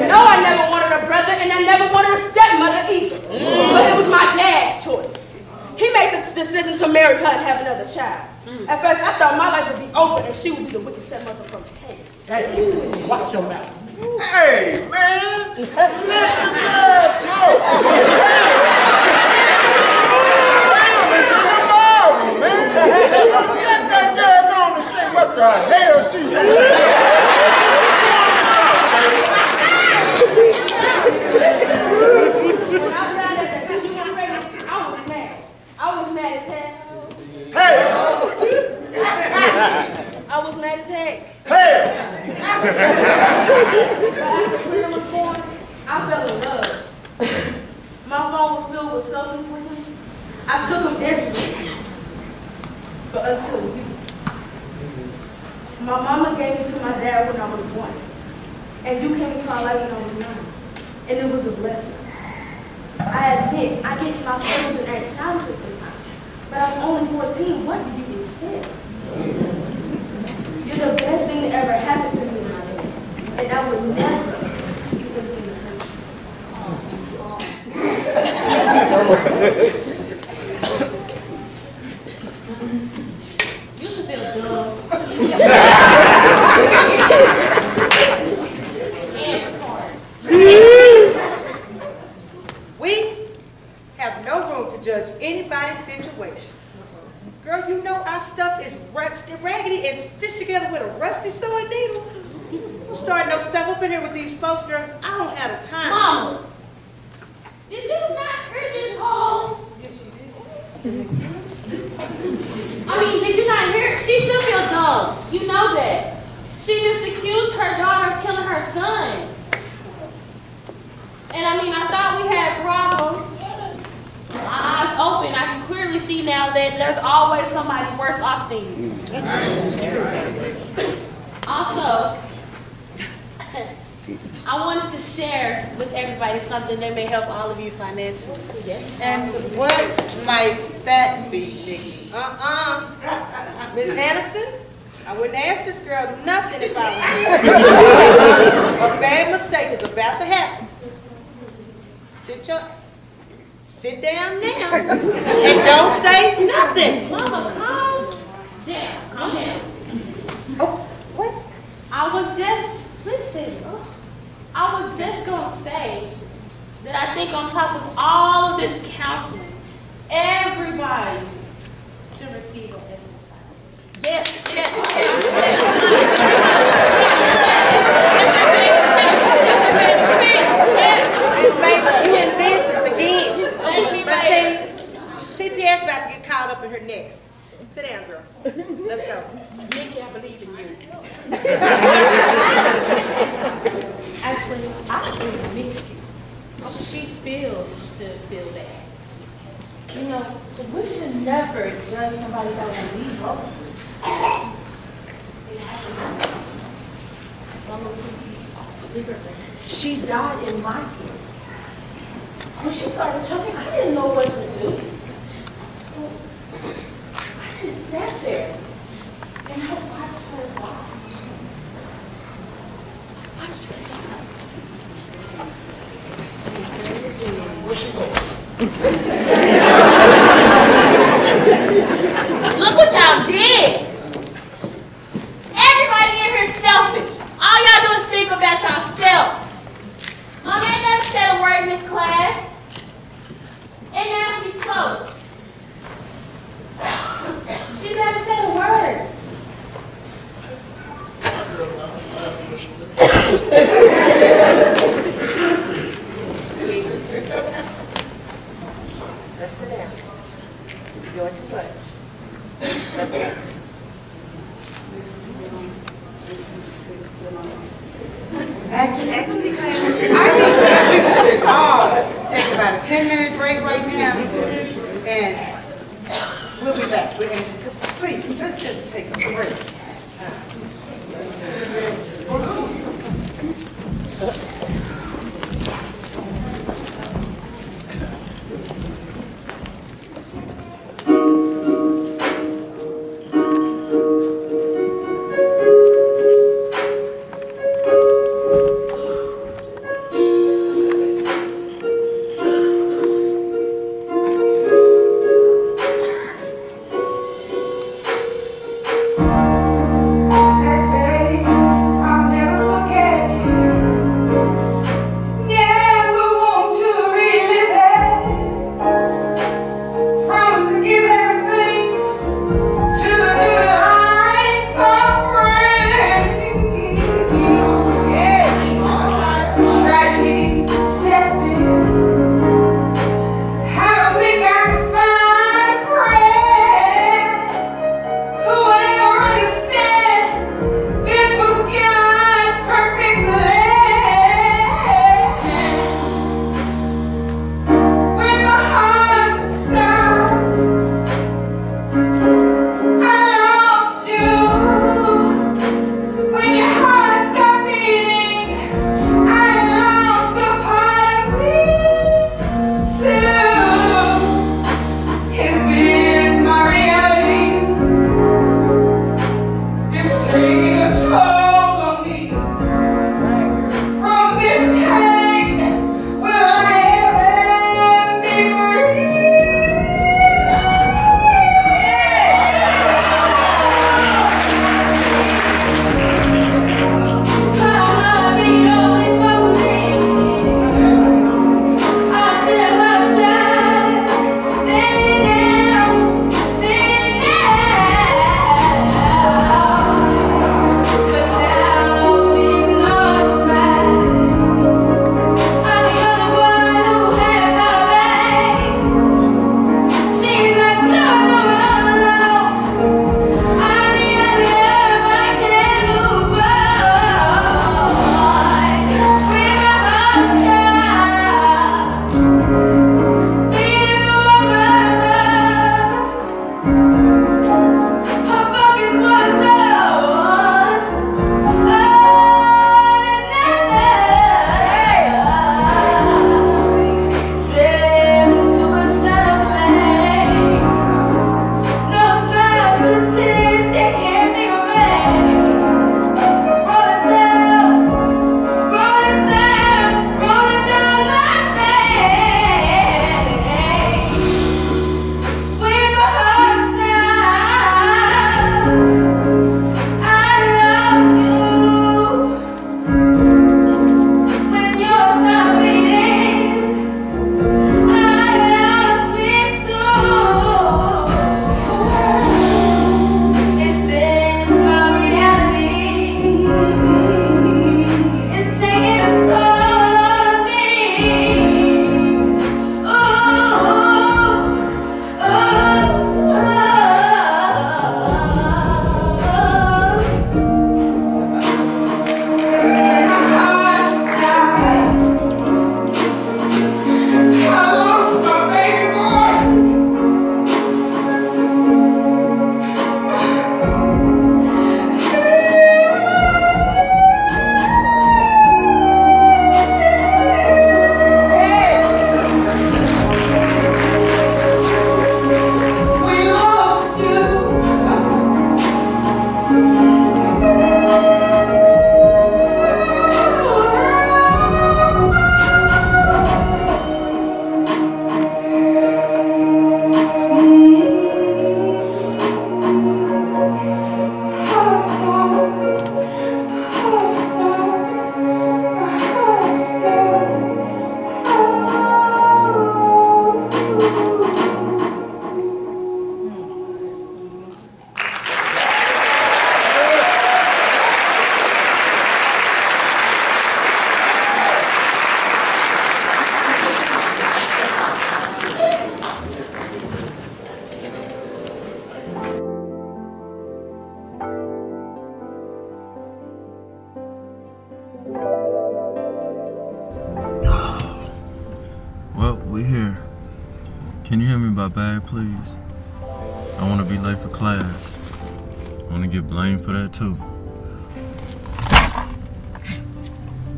No, I never wanted a brother, and I never wanted a stepmother either. But it was my dad's choice. He made the decision to marry her and have another child. At first, I thought my life would be over, and she would be the wicked stepmother from hell. Hey, watch your mouth. Hey, man, let the girl talk. Damn, it's in the Bible, man. Let that girl go on and say what the hell she I was mad as heck. Hey! I was mad as heck. Hey! But after Freedom was born, I fell in love. My phone was filled with selfies with him. I took him everywhere. But until you. My mama gave me to my dad when I was 1. And you came into my life when I was 9. And it was a blessing. I admit, I get my feelings and act childish sometimes. But I'm only 14. What do you expect? You're the best thing that ever happened to me in my life. And I would never do anything to hurt you. You should feel dumb. We have no room to judge anybody's situation and stitched together with a rusty sewing needle. Don't start no stuff up in here with these folks, girls. I don't have the time. Mama, did you not hear this whole? Yes, you did. I mean, did you not hear it? She should feel dumb. You know that. She just accused her daughter of killing her son. And I mean, I thought we had problems. My eyes open. I can clearly see now that there's always somebody worse off than you. Also, I wanted to share with everybody something that may help all of you financially. Yes. And what might that be, Nikki? Miss Aniston, I wouldn't ask this girl nothing if I were you. A bad mistake is about to happen. Sit down now and don't say nothing. Mama, calm down. Calm down. Oh, what? I was just, listen, I was just going to say that I think on top of all of this counseling, everybody should receive an exercise. Yes, yes, Yes, you in business again. CPS about to get caught up in her next. Sit down, girl. Let's go. Nikki, I believe in you. Actually, I believe in Nikki. She should feel that. You know, we should never judge somebody that will leave home. It happens. My little sister, she died in my care. When she started choking, I didn't know what to do. I just sat there and I watched her die. I watched her die. Where's she going? Look what y'all did. Everybody in here is selfish. All y'all do is think about y'allself. Mom ain't never said a word in this class. And now she spoke. She never said a word. Let's sit down. You're too much. Let's go. Actually, I think we should all take about a 10-minute break right now, and we'll be back. Please, let's just take a break. by bag, please? I want to be late for class. I want to get blamed for that too.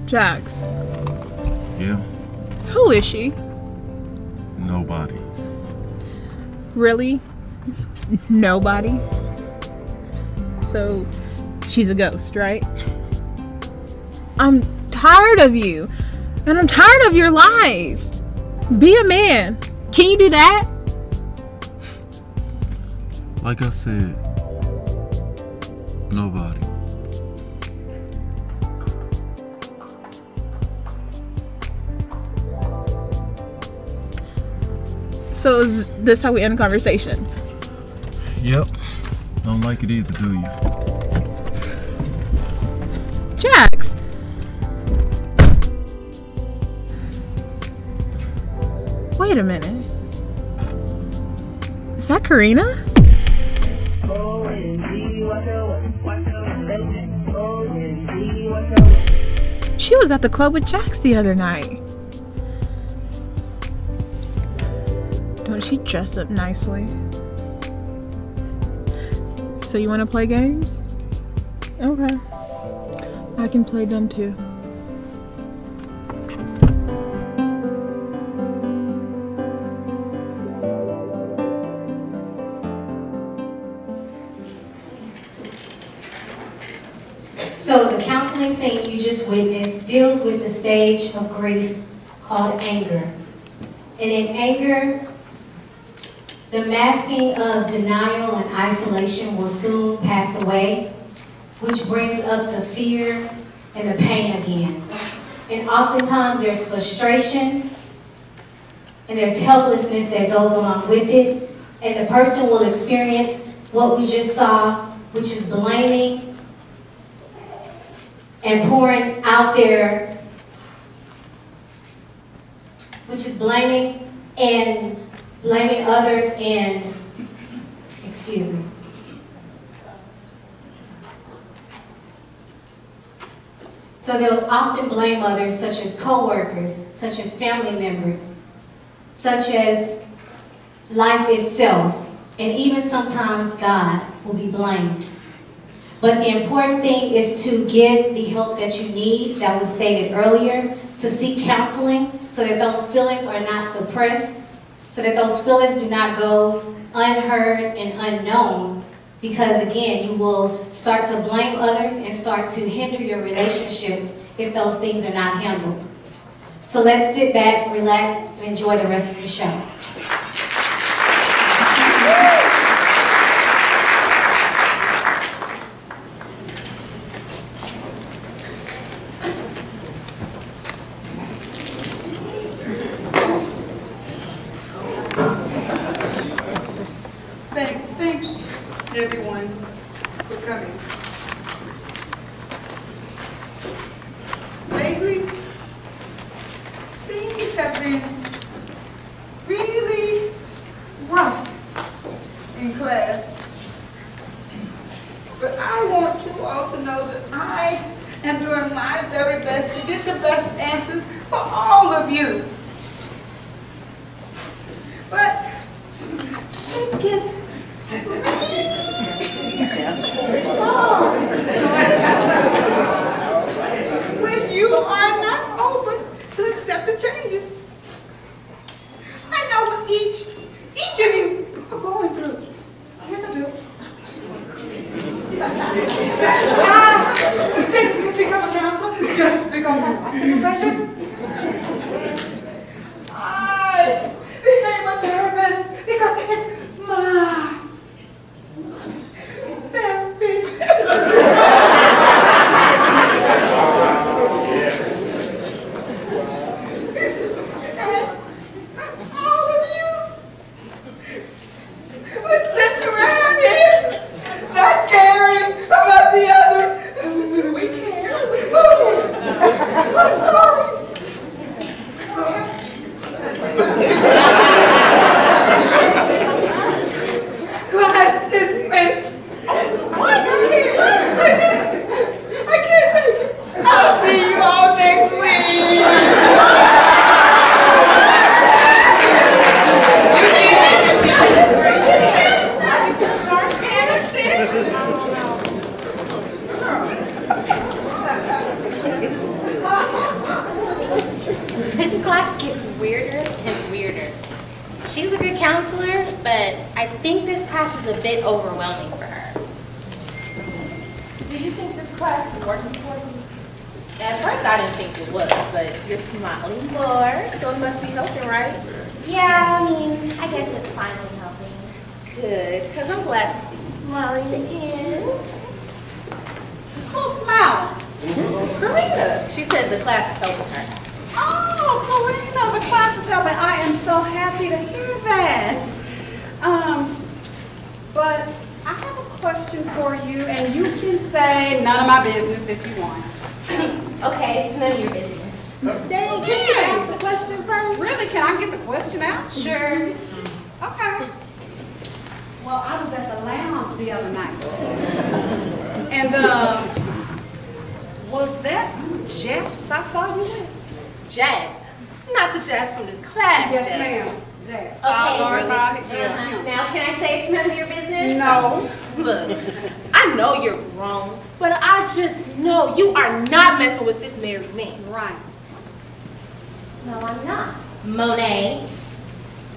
Jax. Yeah? Who is she? Nobody. Really? Nobody? So, she's a ghost, right? I'm tired of you. And I'm tired of your lies. Be a man. Can you do that? Like I said, nobody. So is this how we end conversations? Yep. Don't like it either, do you? Jax! Wait a minute. Is that Karina? She was at the club with Jax the other night. Don't she dress up nicely? So you want to play games? Okay. I can play them too. So the counseling scene you just witnessed deals with the stage of grief called anger. And in anger, the masking of denial and isolation will soon pass away, which brings up the fear and the pain again. And oftentimes there's frustration and there's helplessness that goes along with it. And the person will experience what we just saw, which is blaming and pouring out there, which is blaming others and, excuse me. So they'll often blame others, such as co-workers, such as family members, such as life itself, and even sometimes God will be blamed. But the important thing is to get the help that you need, that was stated earlier, to seek counseling so that those feelings are not suppressed, so that those feelings do not go unheard and unknown, because again, you will start to blame others and start to hinder your relationships if those things are not handled. So let's sit back, relax, and enjoy the rest of the show. Thanks everyone for coming. Lately, things have been really rough in class. But I want you all to know that I am doing my very best to get the best answers for all of you. But it gets when you are not open to accept the changes. I know what each of you are going through. Yes, I do. I didn't become a counselor just because I like the profession. I became a therapist because it's my weirder and weirder. She's a good counselor, but I think this class is a bit overwhelming for her. Do you think this class is working for you? At first I didn't think it was, but you're smiling more, so it must be helping, right? Yeah, I mean, I guess it's finally helping. Good, because I'm glad to see you smiling again. Who's smiling? Karina. She says the class is helping her. Oh, Karina, the class is helping. I am so happy to hear that. But I have a question for you, and you can say none of my business if you want. Okay, it's none of your business. Dang, can she ask the question first? Really? Can I get the question out? Sure. Okay. Well, I was at the lounge the other night. And, was that Jax I saw you with? Jax? Not the Jax from this class, Yes, Jax. ma'am. Jax. Okay, Yeah. Now, can I say it's none of your business? No. Look, I know you're grown, but I just know you are not messing with this married man. Right. No, I'm not. Monet.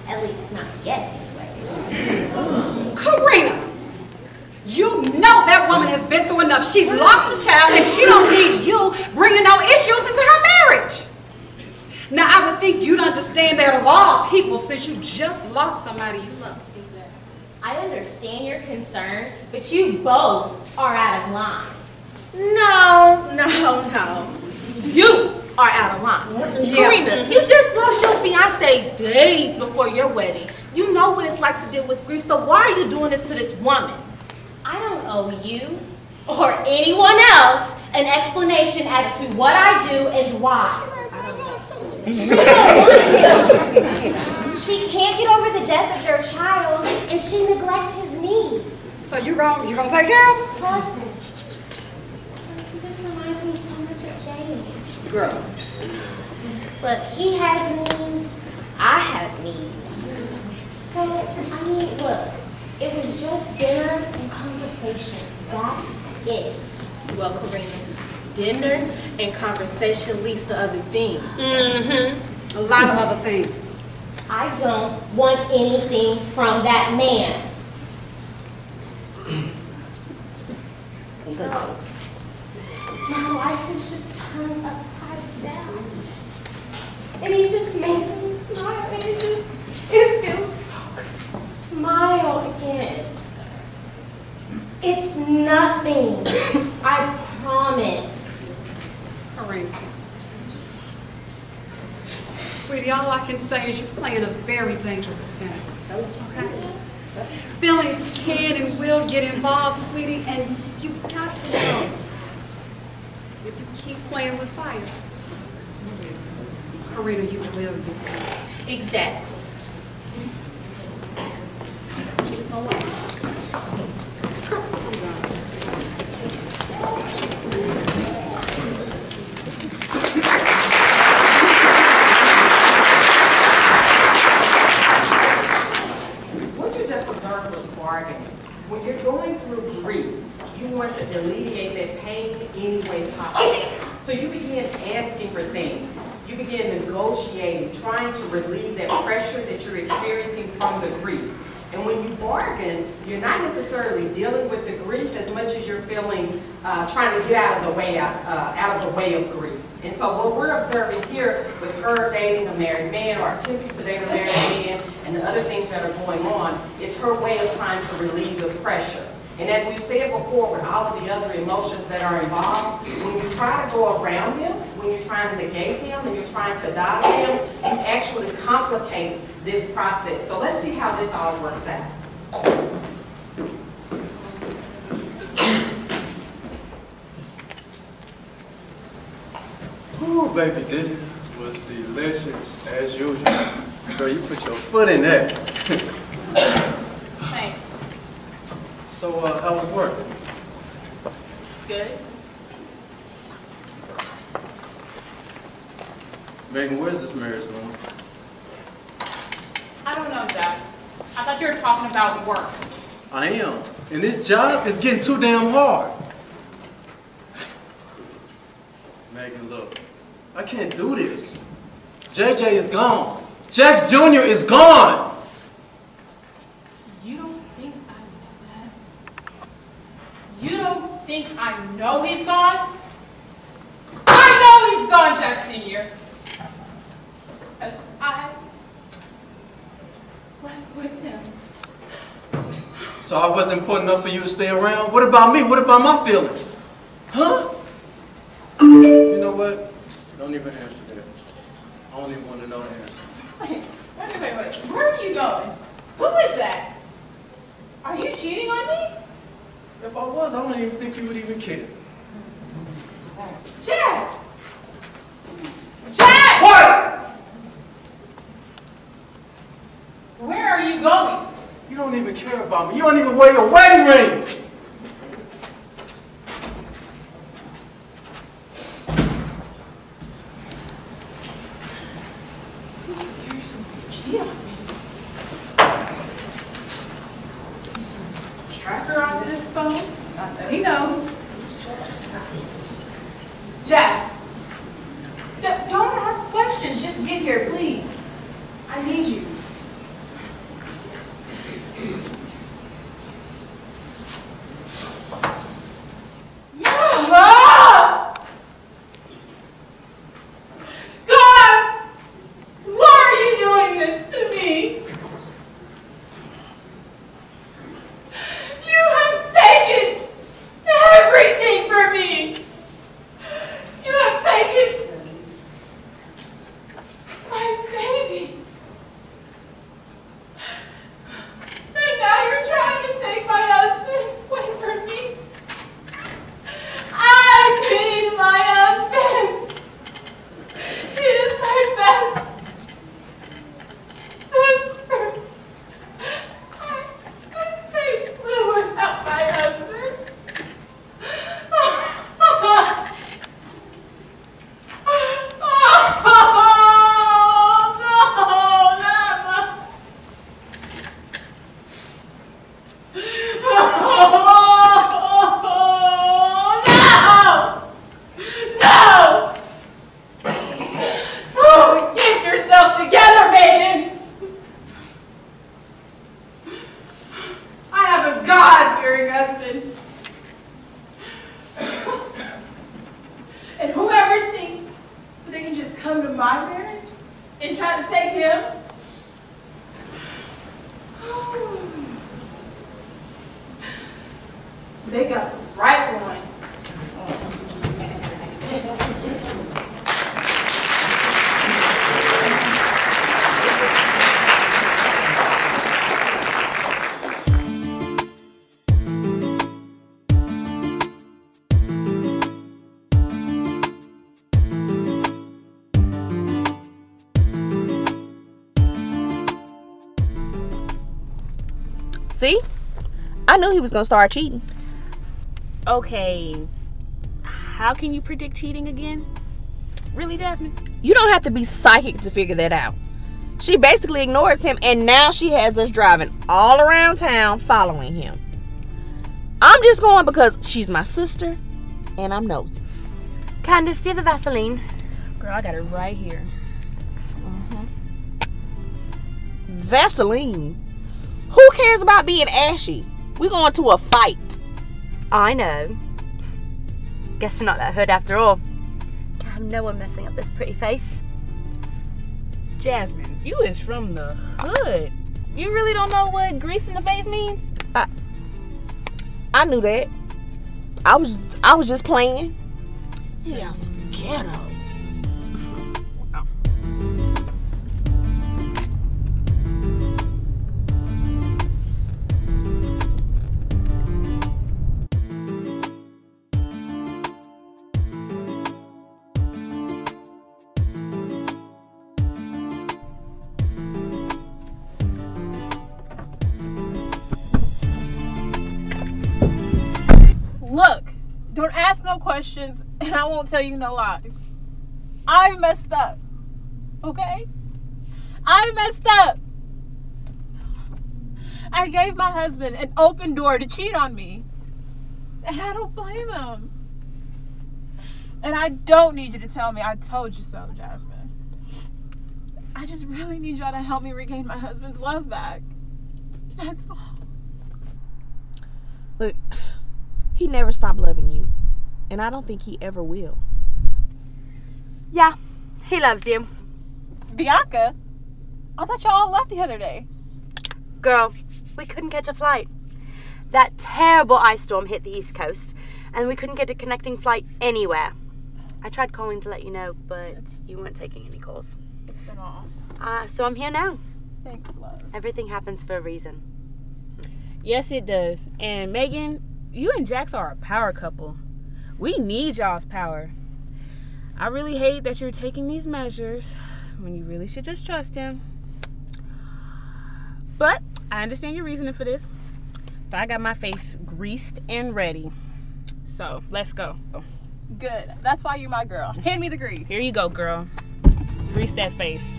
At least not yet, anyways. Karina, you know that woman has been through enough. She's lost a child, and she don't need you bringing no issues into her marriage. Now, I would think you'd understand that of all people, since you just lost somebody you love. I understand your concern, but you both are out of line. No. You are out of line. Yeah. Karina, you just lost your fiance days before your wedding. You know what it's like to deal with grief, so why are you doing this to this woman? I don't owe you or anyone else an explanation as to what I do and why. She can't get over the death of their child, and she neglects his needs. So you gonna take care of her? Plus, he just reminds me so much of Jade. Girl. Look, he has needs, I have needs. So, I mean, look, it was just dinner and conversation. That's it. Well, Karina, dinner and conversation leads to other things. Mm-hmm. A lot of other things. I don't want anything from that man. Girls, my life is just turned upside down. And he just makes me smile, and it feels so good to smile again. It's nothing, I promise. Karina. Sweetie, all I can say is you're playing a very dangerous game. Okay? Feelings can and will get involved, sweetie, and you've got to know if you keep playing with fire, Karina, you will get burned. Exactly. She's gonna lie. When you're going through grief, you want to alleviate that pain any way possible. So you begin asking for things. You begin negotiating, trying to relieve that pressure that you're experiencing from the grief. And when you bargain, you're not necessarily dealing with the grief as much as you're feeling, trying to get out of the way of grief. And so what we're observing here with her dating a married man or attempting to date a married man and the other things that are going on is her way of trying to relieve the pressure. And as we've said before with all of the other emotions that are involved, when you try to go around them, when you're trying to negate them and you're trying to dodge them, you actually complicate this process. So let's see how this all works out. Oh, baby, this was delicious as usual. Girl, you put your foot in that. Thanks. So, how was work? Good. Megan, where's this marriage room? I don't know, Jax. I thought you were talking about work. I am. And this job is getting too damn hard. Megan, look. I can't do this. JJ is gone. Jax Jr. is gone. You don't think I know that? You don't think I know he's gone? I know he's gone, Jack Sr. As I went with him. So I wasn't important enough for you to stay around? What about me? What about my feelings? Huh? You know what? Don't even answer that. I don't even want to know the answer. Wait. Where are you going? Who is that? Are you cheating on me? If I was, I don't even think you would even care. Jax! Jax! What? Where are you going? You don't even care about me. You don't even wear your wedding ring. You seriously cheat on me? Tracker onto this phone? Not that he knows. Jax, don't ask questions. Just get here, please. I need you. See? I knew he was gonna start cheating. Okay, how can you predict cheating again? Really, Jasmine? You don't have to be psychic to figure that out. She basically ignores him, and now she has us driving all around town following him. I'm just going because she's my sister, and I'm nosy. Candace, do you have the Vaseline? Girl, I got it right here. Vaseline? Who cares about being ashy? We're going to a fight. I know. Guess you're not that hood after all. Can't have no one messing up this pretty face. Jasmine, you is from the hood. You really don't know what grease in the face means? I knew that. I was just playing. Yeah, some ghetto. Look, don't ask no questions, and I won't tell you no lies. I messed up, okay? I messed up. I gave my husband an open door to cheat on me, and I don't blame him. And I don't need you to tell me I told you so, Jasmine. I just really need y'all to help me regain my husband's love back. That's all. Look, he never stopped loving you. And I don't think he ever will. Yeah, he loves you. Bianca? I thought y'all all left the other day. Girl, we couldn't catch a flight. That terrible ice storm hit the East Coast, and we couldn't get a connecting flight anywhere. I tried calling to let you know, but you weren't taking any calls. It's been all. So I'm here now. Thanks, love. Everything happens for a reason. Yes, it does. And Megan, you and Jax are a power couple. We need y'all's power. I really hate that you're taking these measures when you really should just trust him. But I understand your reasoning for this. So I got my face greased and ready. So let's go. Good. That's why you're my girl. Hand me the grease. Here you go, girl. Grease that face.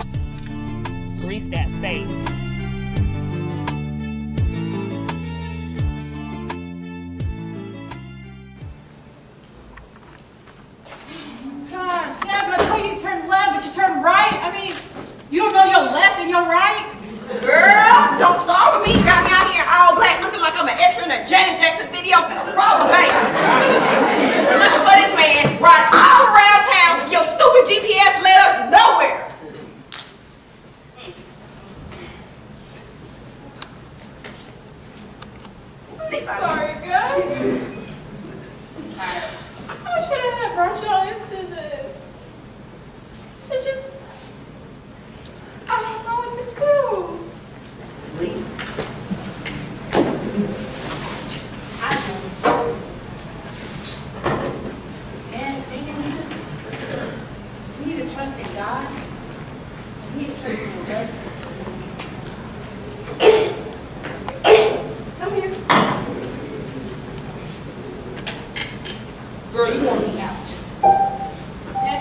Grease that face. Gosh, Jasmine, I told you to turn left, but you turn right. I mean, you don't know your left and your right? Girl, don't start with me. You got me out here all black looking like I'm an extra in a Janet Jackson video. Wrong, hey. Looking for this man, riding all around town. Your stupid GPS led us nowhere. Sorry, guys. I should have brought y'all into this. It's just, I don't know what to do. And you need to trust in God. And you need to trust in your husband. Come here. Girl, you want me out. Okay?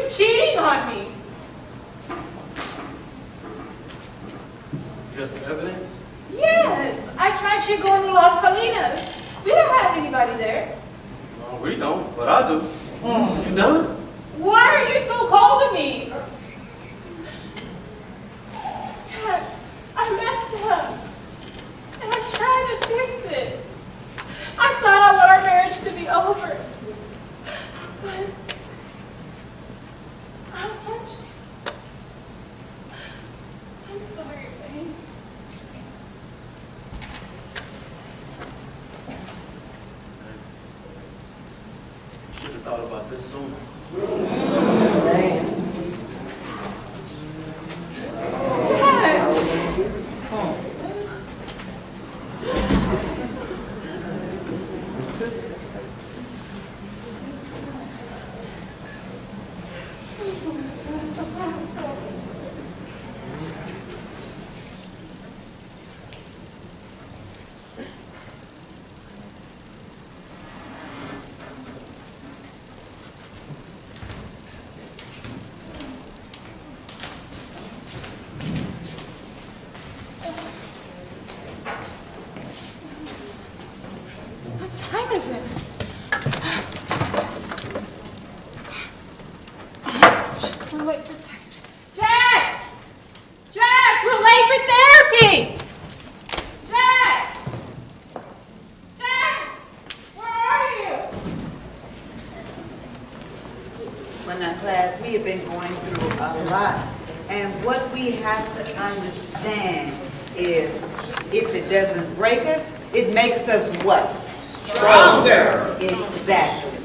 you cheating on me. You got some evidence? Yes, I tracked you going to Las Colinas. We don't have anybody there. No, we don't, but I do. You done? Why are you so cold to me? Jack, I messed up. And I'm trying to fix it. I thought I want our marriage to be over. But I want you. I'm sorry, babe. Should have thought about this sooner. Makes us what? Stronger. Exactly.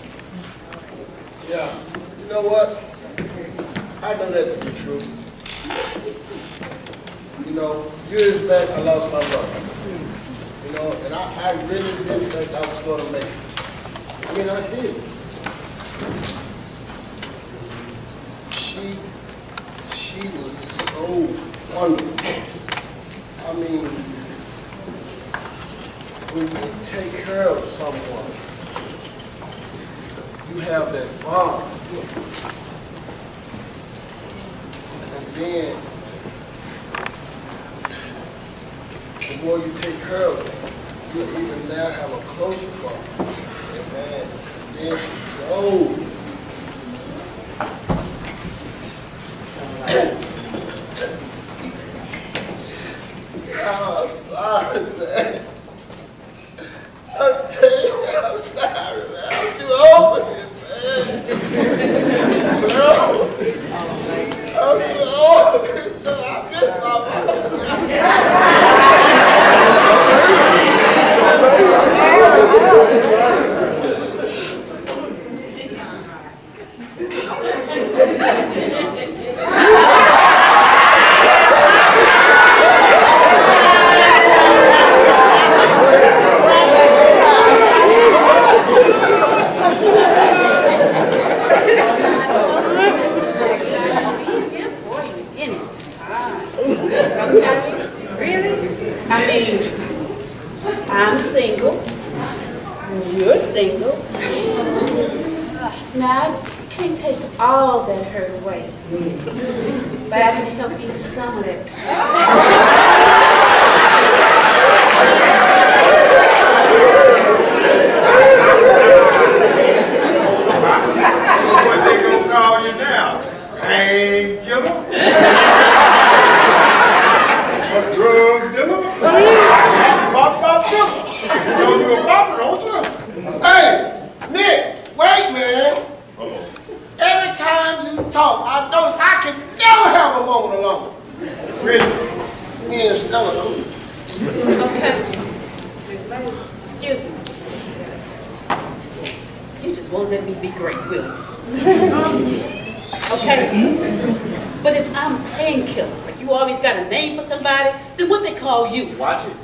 Yeah. You know what? I know that to be true. You know, years back I lost my brother. You know, and I really didn't think I was going to make it. I mean, I did. She was so wonderful. I mean, when you take care of someone, you have that bond. And then, the more you take care of them, you even now have a closer bond. And man, then she goes. I'm sorry, man. I'm sorry, man. I'm too old for this, man. No. I'm too old for this stuff. I miss my I'm single. You're single. Now, I can't take all that hurt away, but I can help you some of that pain. What they gonna call you now? Painkiller? A drug dealer? Pop dealer? You know you a popper, don't you? Hey, Nick, wait, man. Every time you talk, I notice I can never have a moment alone. Really? Me and Stella cool. Okay. Excuse me. You just won't let me be great, will you? Okay. But if I'm painkillers, like you always got a name for somebody, then what they call you? Watch it.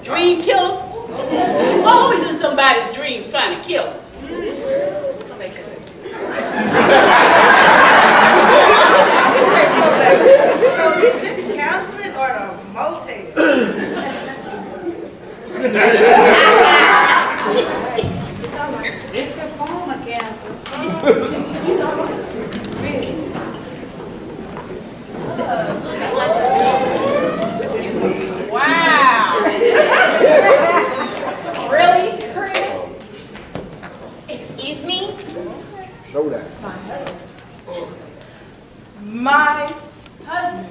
Dream killer? You always in somebody's dreams trying to kill them. So is this counseling or the motel? It's a form of counseling. Really? my husband.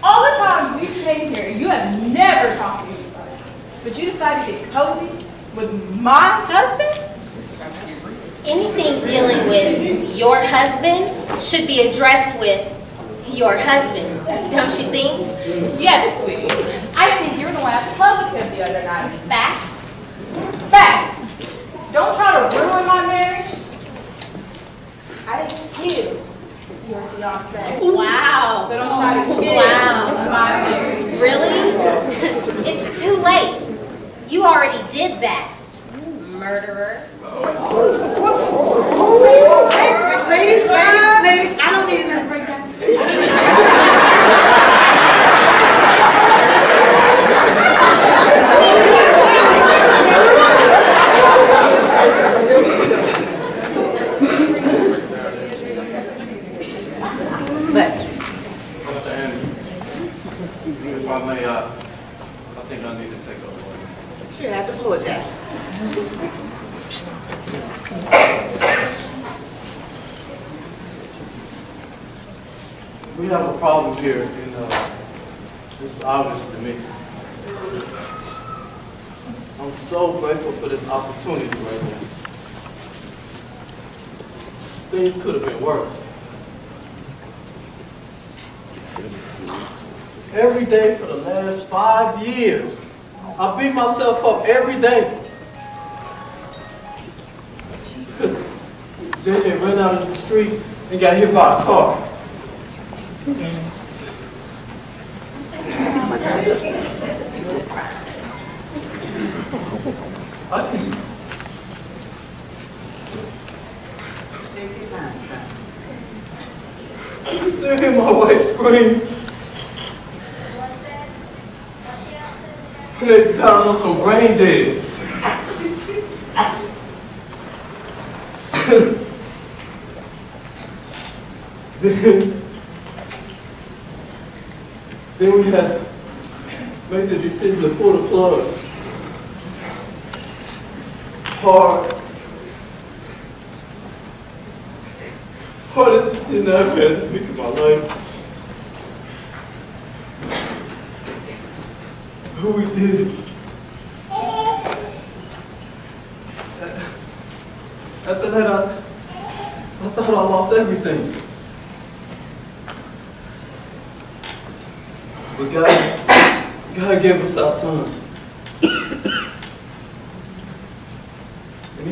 All the times we came here, you have never talked to anybody. But you decided to get cozy with my husband? Anything dealing with your husband should be addressed with your husband, don't you think? Yes, sweetie. I think you were the one at the club with him the other night. Facts? Facts. Don't try to ruin my marriage. I didn't kill your fiance. Wow. So don't try to kill my marriage. Really? It's too late. You already did that, murderer. Ladies, I don't need another breakdown. Mr. Anderson, if I may, I think I need to take over. Sure, have the floor, Jack. We have a problem here, and it's obvious to me. I'm so grateful for this opportunity right now. Things could have been worse. Every day for the last 5 years, I beat myself up every day. Because JJ ran out of the street and got hit by a car. I can still hear my wife scream. They got her on some brain dead. Then we had to make the decision to pull the plug. Hard. Hardest decision I've had to make in my life. But we did it. After that, I thought I lost everything. But God gave us our son. And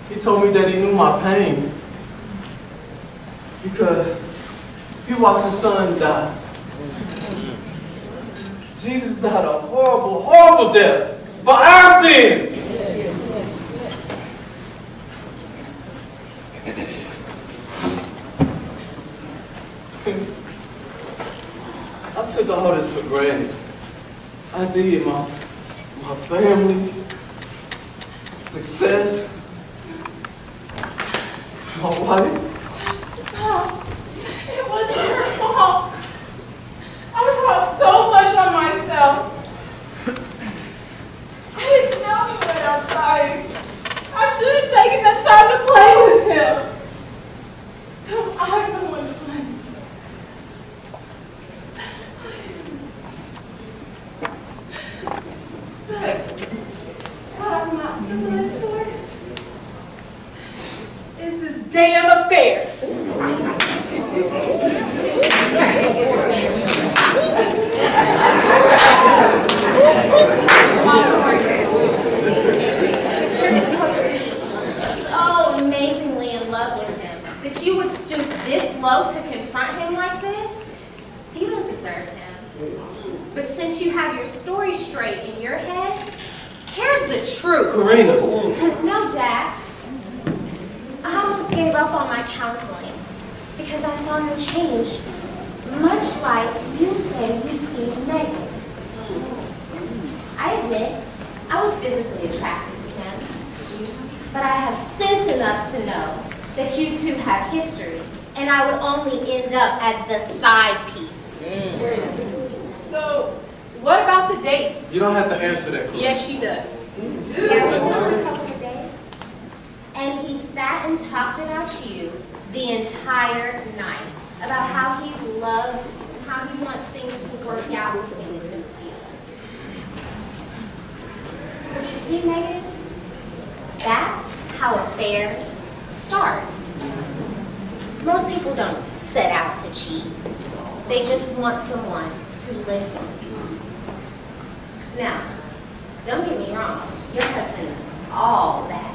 he told me that he knew my pain because he watched his son die. Jesus died a horrible, horrible death for our sins. I took all this for granted. I did. My family, success, my wife. Stop. It wasn't your fault. I brought so much on myself. I didn't know he went outside. I should have taken the time to play with him. So I'm the one to blame. But I'm not to blame for it. It's his damn affair. So amazingly in love with him that you would stoop this low to confront him like this? You don't deserve him. But since you have your story straight in your head, here's the truth. Karina. No, Jax. I almost gave up on my counseling because I saw no change, much like you say you see in Megan. I admit, I was physically attracted to him, but I have sense enough to know that you two have history, and I would only end up as the side piece. So, what about the dates? You don't have to answer that question. Yes, she does. Yeah, we went on a couple of dates, and he sat and talked about you the entire night. about how he loves and how he wants things to work out between the two of you. But you see, Megan, that's how affairs start. Most people don't set out to cheat. They just want someone to listen. Now, don't get me wrong, your husband is all that.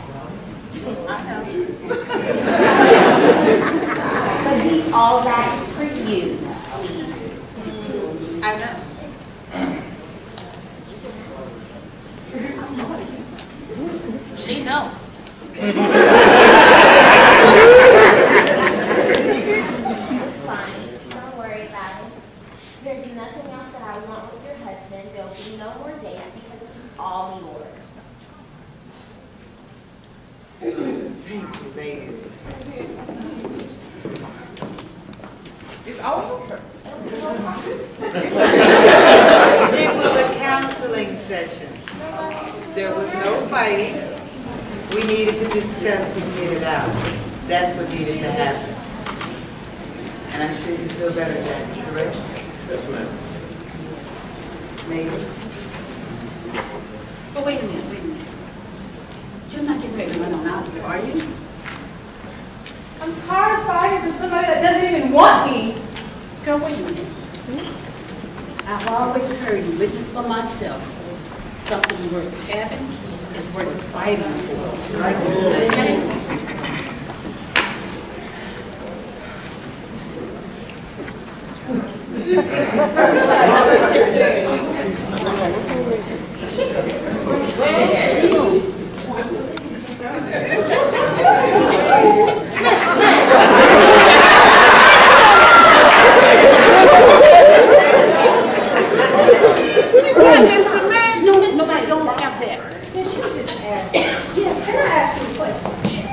I know. But he's all that for you, sweetie. I know. She know. Fine, don't worry about it. There's nothing else that I want with your husband. There'll be no more dates because he's all yours. Thank you, ladies. It's awesome. It was a counseling session. There was no fighting. We needed to discuss and get it out. That's what needed to happen. And I'm sure you feel better, Jackson, correct? Yes, ma'am. Maybe. But wait a minute. You're not getting ready to run on out of here, are you? I'm tired of fighting for somebody that doesn't even want me. Girl, wait a minute. I've always heard and witnessed for myself, something worth having is worth fighting for. Okay? Nobody don't have that. Since you just asked, yes, can I ask you a question?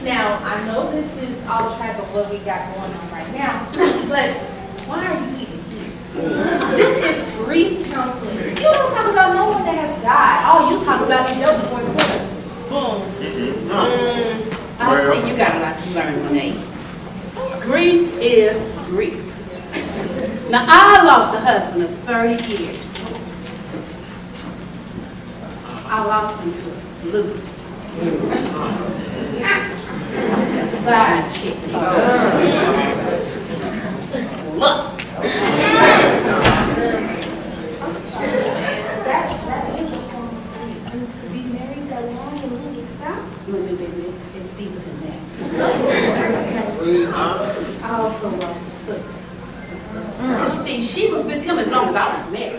Now, I know this is all track of what we got going on right now, but why are you even here? This is grief counseling. You don't talk about no one that has died. All you talk about is your divorce husband. Boom. I see you got a lot to learn, Monet. Grief is grief. Now, I lost a husband of 30 years. I lost him to a loser. A side chick. Look. That's to be married that long and lose a spouse? Baby, it's deeper than that. I also lost a sister. See, she was with him as long as I was married.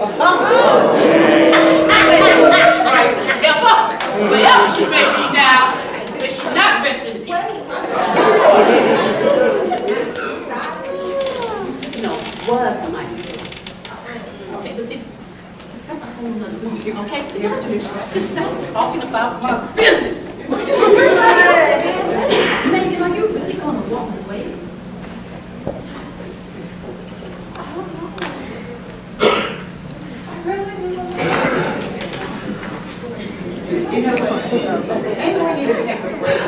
Wherever she may be now, but she's not rest in peace. No, was my sister. Okay, but see, that's a whole nother issue, okay? Just stop talking about my business. Megan, are you really going to walk away? You know what? Maybe we need to take a break.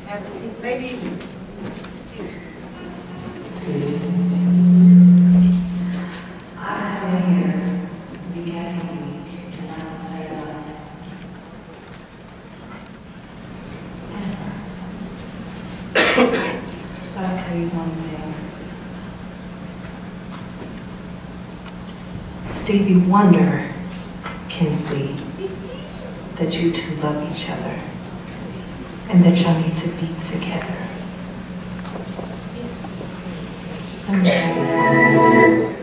Have a seat. Maybe. I'll tell you one thing. Stevie Wonder can see that you two love each other and that y'all need to be together. Let me tell you something.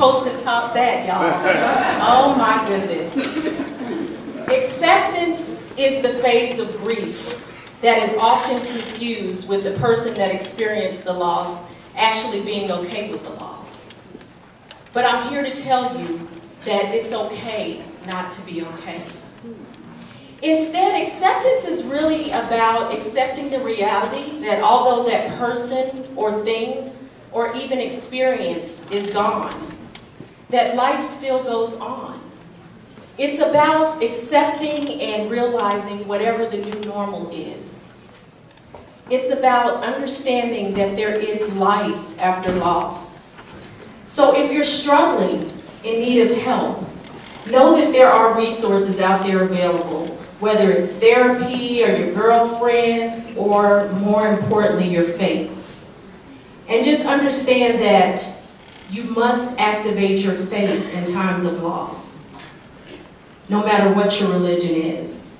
supposed to top that, y'all? Oh my goodness. Acceptance is the phase of grief that is often confused with the person that experienced the loss actually being okay with the loss. But I'm here to tell you that it's okay not to be okay. Instead, acceptance is really about accepting the reality that although that person or thing or even experience is gone, that life still goes on. It's about accepting and realizing whatever the new normal is. It's about understanding that there is life after loss. So if you're struggling in need of help, know that there are resources out there available, whether it's therapy or your girlfriends or, more importantly, your faith. And just understand that you must activate your faith in times of loss, no matter what your religion is.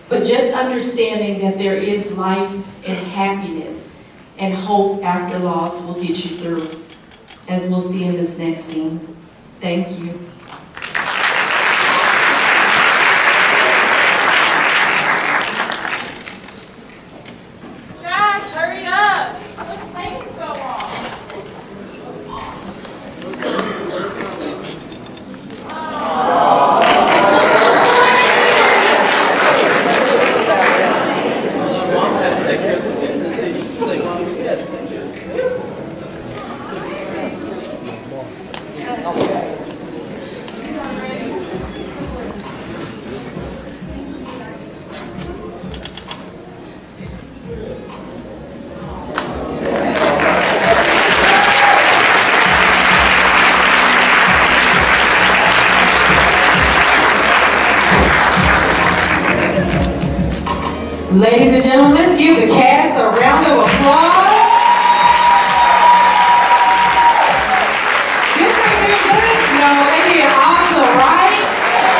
But just understanding that there is life and happiness and hope after loss will get you through, as we'll see in this next scene. Thank you. Guys, hurry up. What's taking so long? Mom had to take care of some business. You say, Mom, you had to take care of some business. Ladies and gentlemen, let's give the cast a round of applause. You think they're good? No, they did awesome, right?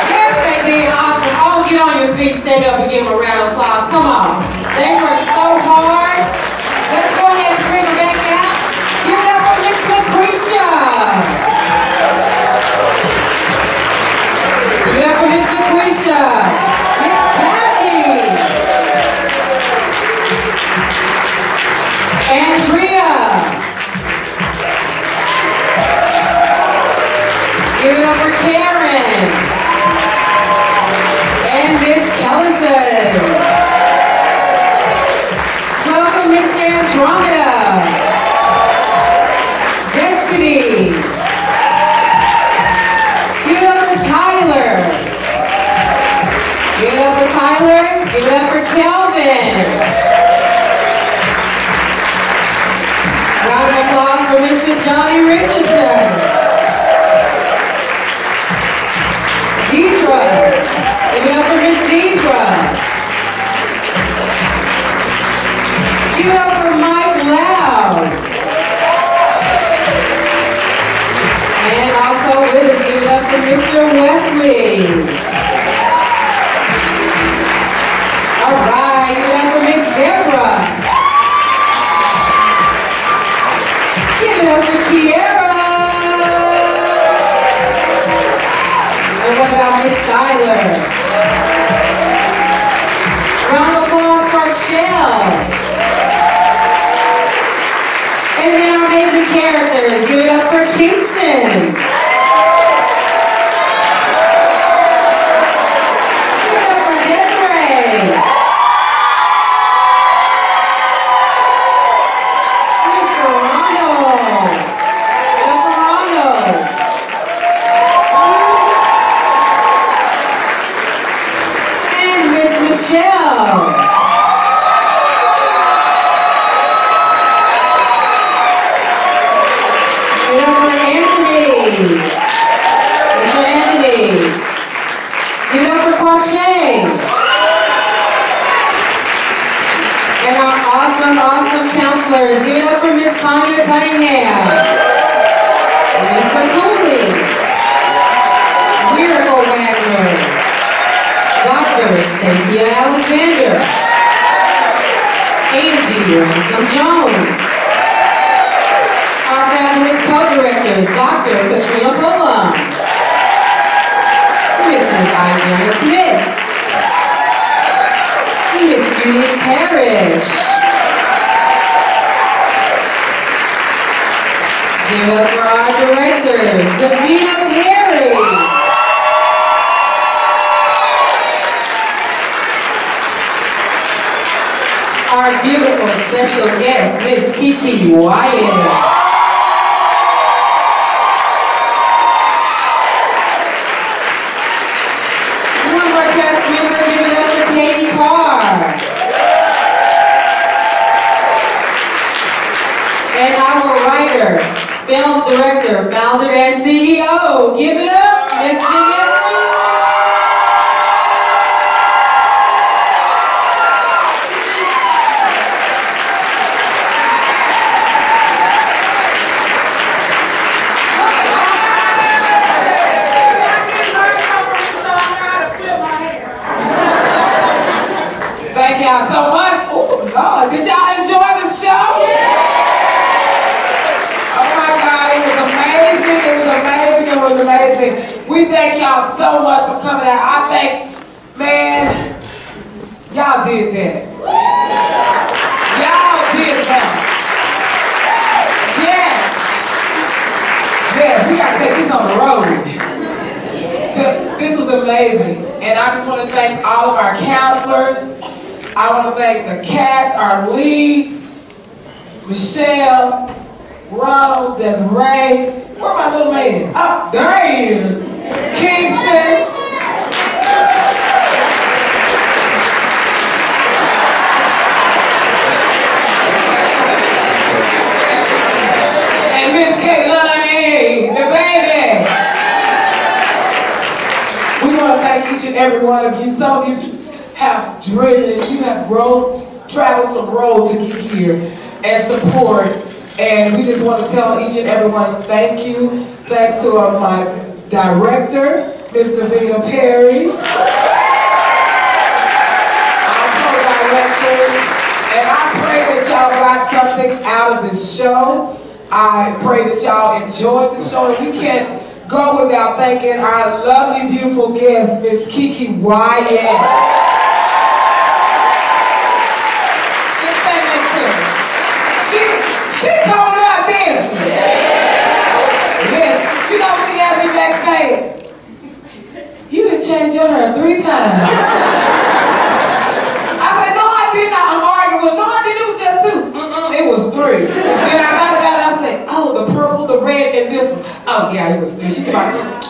Yes, they did awesome. Oh, get on your feet, stand up and give them a round of applause. Come on. They worked so hard. Let's go ahead and bring them back out. Give it up for Miss Lucretia. Give it up for Miss Lucretia. Miss Kathy. Andrea. Give it up for Karen. And Miss Kellison. Welcome Miss Andromeda. Destiny. Give it up for Tyler. Give it up for Tyler. Give it up for Kelvin. Round of applause for Mr. Johnny Richardson. Deidre. Give it up for Miss Deidre. Give it up for Mike Loud. And also with us, give it up for Mr. Wesley. All right, give it up for Miss Deborah. Give it up for Kiera. And what about Miss Skyler? Round of applause for Shell. And now our major characters. Give it up for Kingston. Give it up for Desiree. Mr. Ronald. Give it up for Ronald. And Miss Michelle. Give it up for Anthony. Mr. Anthony. Give it up for Quashay. And our awesome counselors. Give it up for Miss Tanya Cunningham. Miss Cooley. Miracle Wagner. Dr. Stacia Alexander. Angie Ransom Jones. Our fabulous co-directors, Dr. Catrina Pullum, Mrs. Ivanna Smith, Miss Unek Parish. Give it up for our directors, Davina. Our beautiful special guest, Miss Keke Wyatt. One of our cast members, give it up for Katie Carr. And our writer, film director, founder, and CEO, give it up, Miss Jeanette Greenwood. Thank y'all so much. Oh Lord, did y'all enjoy the show? Oh my God, it was amazing, it was amazing, it was amazing. We thank y'all so much for coming out. I think, man, y'all did that. Y'all did that. Yes. Yes, we gotta take this on the road. This was amazing. And I just want to thank all of our counselors. I want to thank the cast, our leads, Michelle, Ronald, Desiree. Where my little man? Oh, there he is. Kingston. And Miss Kaylani, the baby. We want to thank each and every one of you. Some of you have driven and you have traveled some road to get here and support. And we just want to tell each and every one thank you. Thanks to my director, Miss Davina Perry, our co-directors. And I pray that y'all got something out of this show. I pray that y'all enjoyed the show. And we can't go without thanking our lovely, beautiful guest, Miss Keke Wyatt. She told up, didn't she? Yes. You know, she asked me backstage, you done changed your hair 3 times. I said, no, I didn't. I'm arguing with, no, I didn't. It was just 2. It was 3. Then I thought about it. I said, oh, the purple, the red, and this one. Oh, yeah, it was 3. She came out.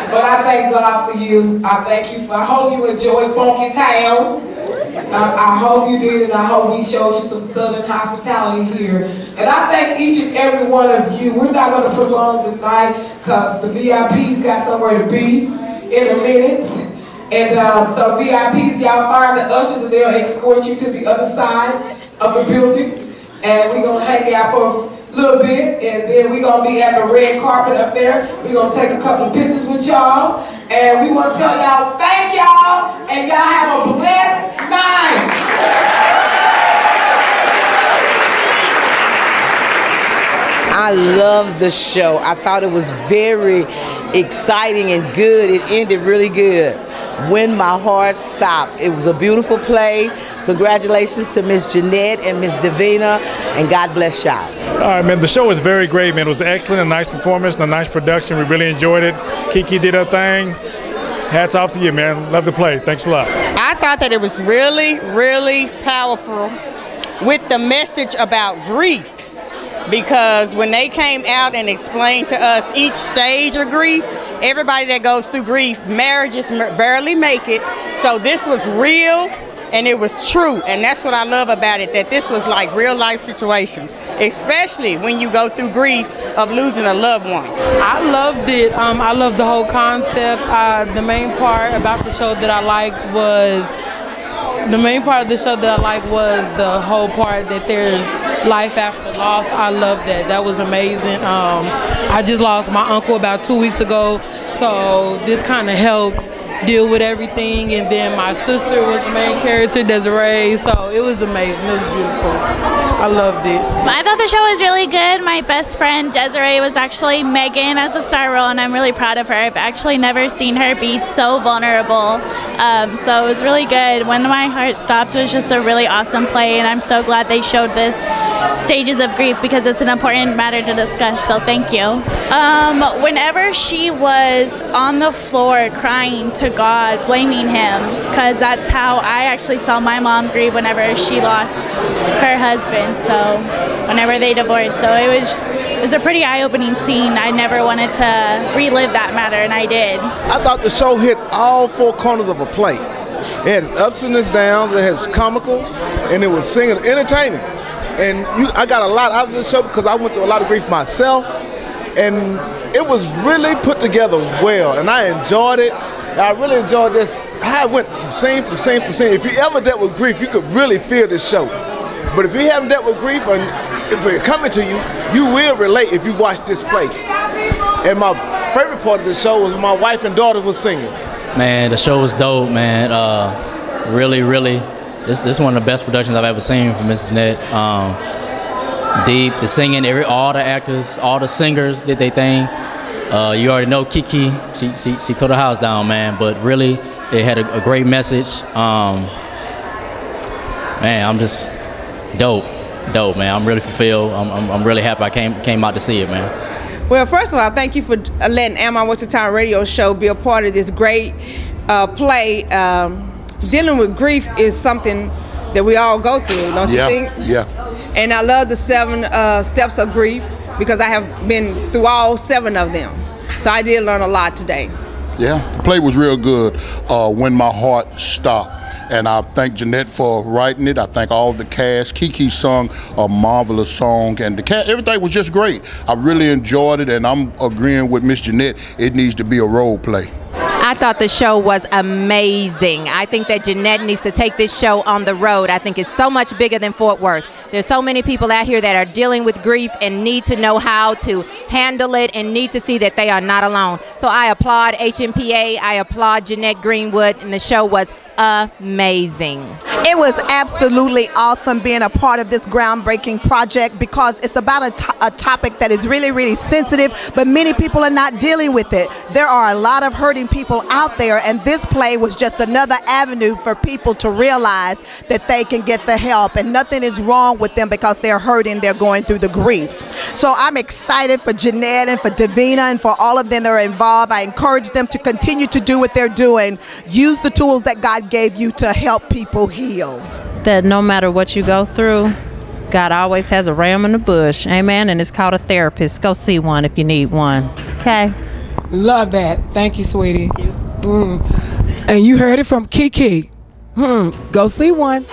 But I thank God for you. I thank you. I hope you enjoyed Funky Town. I hope you did, and I hope we showed you some Southern hospitality here. And I thank each and every one of you. We're not going to prolong the night because the VIPs got somewhere to be in a minute. And so VIPs, y'all find the ushers and they'll escort you to the other side of the building. And we're going to hang out for a little bit, and then we're going to be at the red carpet up there. We're going to take a couple of pictures with y'all. And we want to tell y'all thank y'all, and y'all have a blessed night. I love the show. I thought it was very exciting and good. It ended really good. When my heart stopped. It was a beautiful play. Congratulations to Miss Jeanette and Miss Davina, and God bless y'all. All right, man, the show was very great, man. It was excellent, a nice performance, and a nice production. We really enjoyed it. Keke did her thing. Hats off to you, man. Love the play. Thanks a lot. I thought that it was really, really powerful with the message about grief. Because when they came out and explained to us each stage of grief, everybody that goes through grief, marriages barely make it. So this was real. And it was true, and that's what I love about it, that this was like real life situations, especially when you go through grief of losing a loved one. I loved it. I loved the whole concept. The main part about the show that I liked was, the whole part that there's life after loss. I loved that. That was amazing. I just lost my uncle about 2 weeks ago, so this kind of helped deal with everything. And then my sister was the main character, Desiree. So it was amazing. It was beautiful. I loved it. I thought the show was really good. My best friend Desiree was actually Megan as a star role, and I'm really proud of her. I've actually never seen her be so vulnerable. So it was really good. When My Heart Stopped was just a really awesome play, and I'm so glad they showed this stages of grief because it's an important matter to discuss. So thank you. Whenever she was on the floor crying to God, blaming him, because that's how I actually saw my mom grieve whenever she lost her husband. So whenever they divorced, so it was a pretty eye-opening scene. I never wanted to relive that matter, and I did. I thought the show hit all four corners of a play. It had its ups and its downs. It had its comical, and it was singing, entertaining. And I got a lot out of this show because I went through a lot of grief myself, and it was really put together well, and I enjoyed it. I really enjoyed this, how it went from scene. If you ever dealt with grief, you could really feel this show. But if you haven't dealt with grief, and if it's coming to you, you will relate if you watch this play. And my favorite part of the show was when my wife and daughter was singing. Man, the show was dope, man. Really, this is one of the best productions I've ever seen from Miss Jeanette. Deep, the singing, all the actors, all the singers did their thing. You already know Keke, she tore the house down, man. But really, it had a great message. Man, I'm just dope, man. I'm really fulfilled. I'm really happy I came out to see it, man. Well, first of all, thank you for letting Am I What's the Time radio show be a part of this great play. Dealing with grief is something that we all go through, don't you think? Yeah. And I love the 7 steps of grief because I have been through all 7 of them. So I did learn a lot today. Yeah, the play was real good. When My Heart Stopped. And I thank Jeanette for writing it. I thank all the cast. Keke sung a marvelous song, and the cast, everything was just great. I really enjoyed it, and I'm agreeing with Miss Jeanette. It needs to be a role play. I thought the show was amazing. I think that Jeanette needs to take this show on the road. I think it's so much bigger than Fort Worth. There's so many people out here that are dealing with grief and need to know how to handle it and need to see that they are not alone. So I applaud HMPA, I applaud Jeanette Greenwood, and the show was amazing. It was absolutely awesome being a part of this groundbreaking project because it's about a topic that is really, really sensitive, but many people are not dealing with it. There are a lot of hurting people out there, and this play was just another avenue for people to realize that they can get the help and nothing is wrong with them because they're hurting, they're going through the grief. So I'm excited for Jeanette and for Davina and for all of them that are involved. I encourage them to continue to do what they're doing. Use the tools that God gave you to help people heal. That no matter what you go through, God always has a ram in the bush. Amen. And it's called a therapist. Go see one if you need one. Okay. Love that. Thank you, sweetie. And you heard it from Keke. Go see one.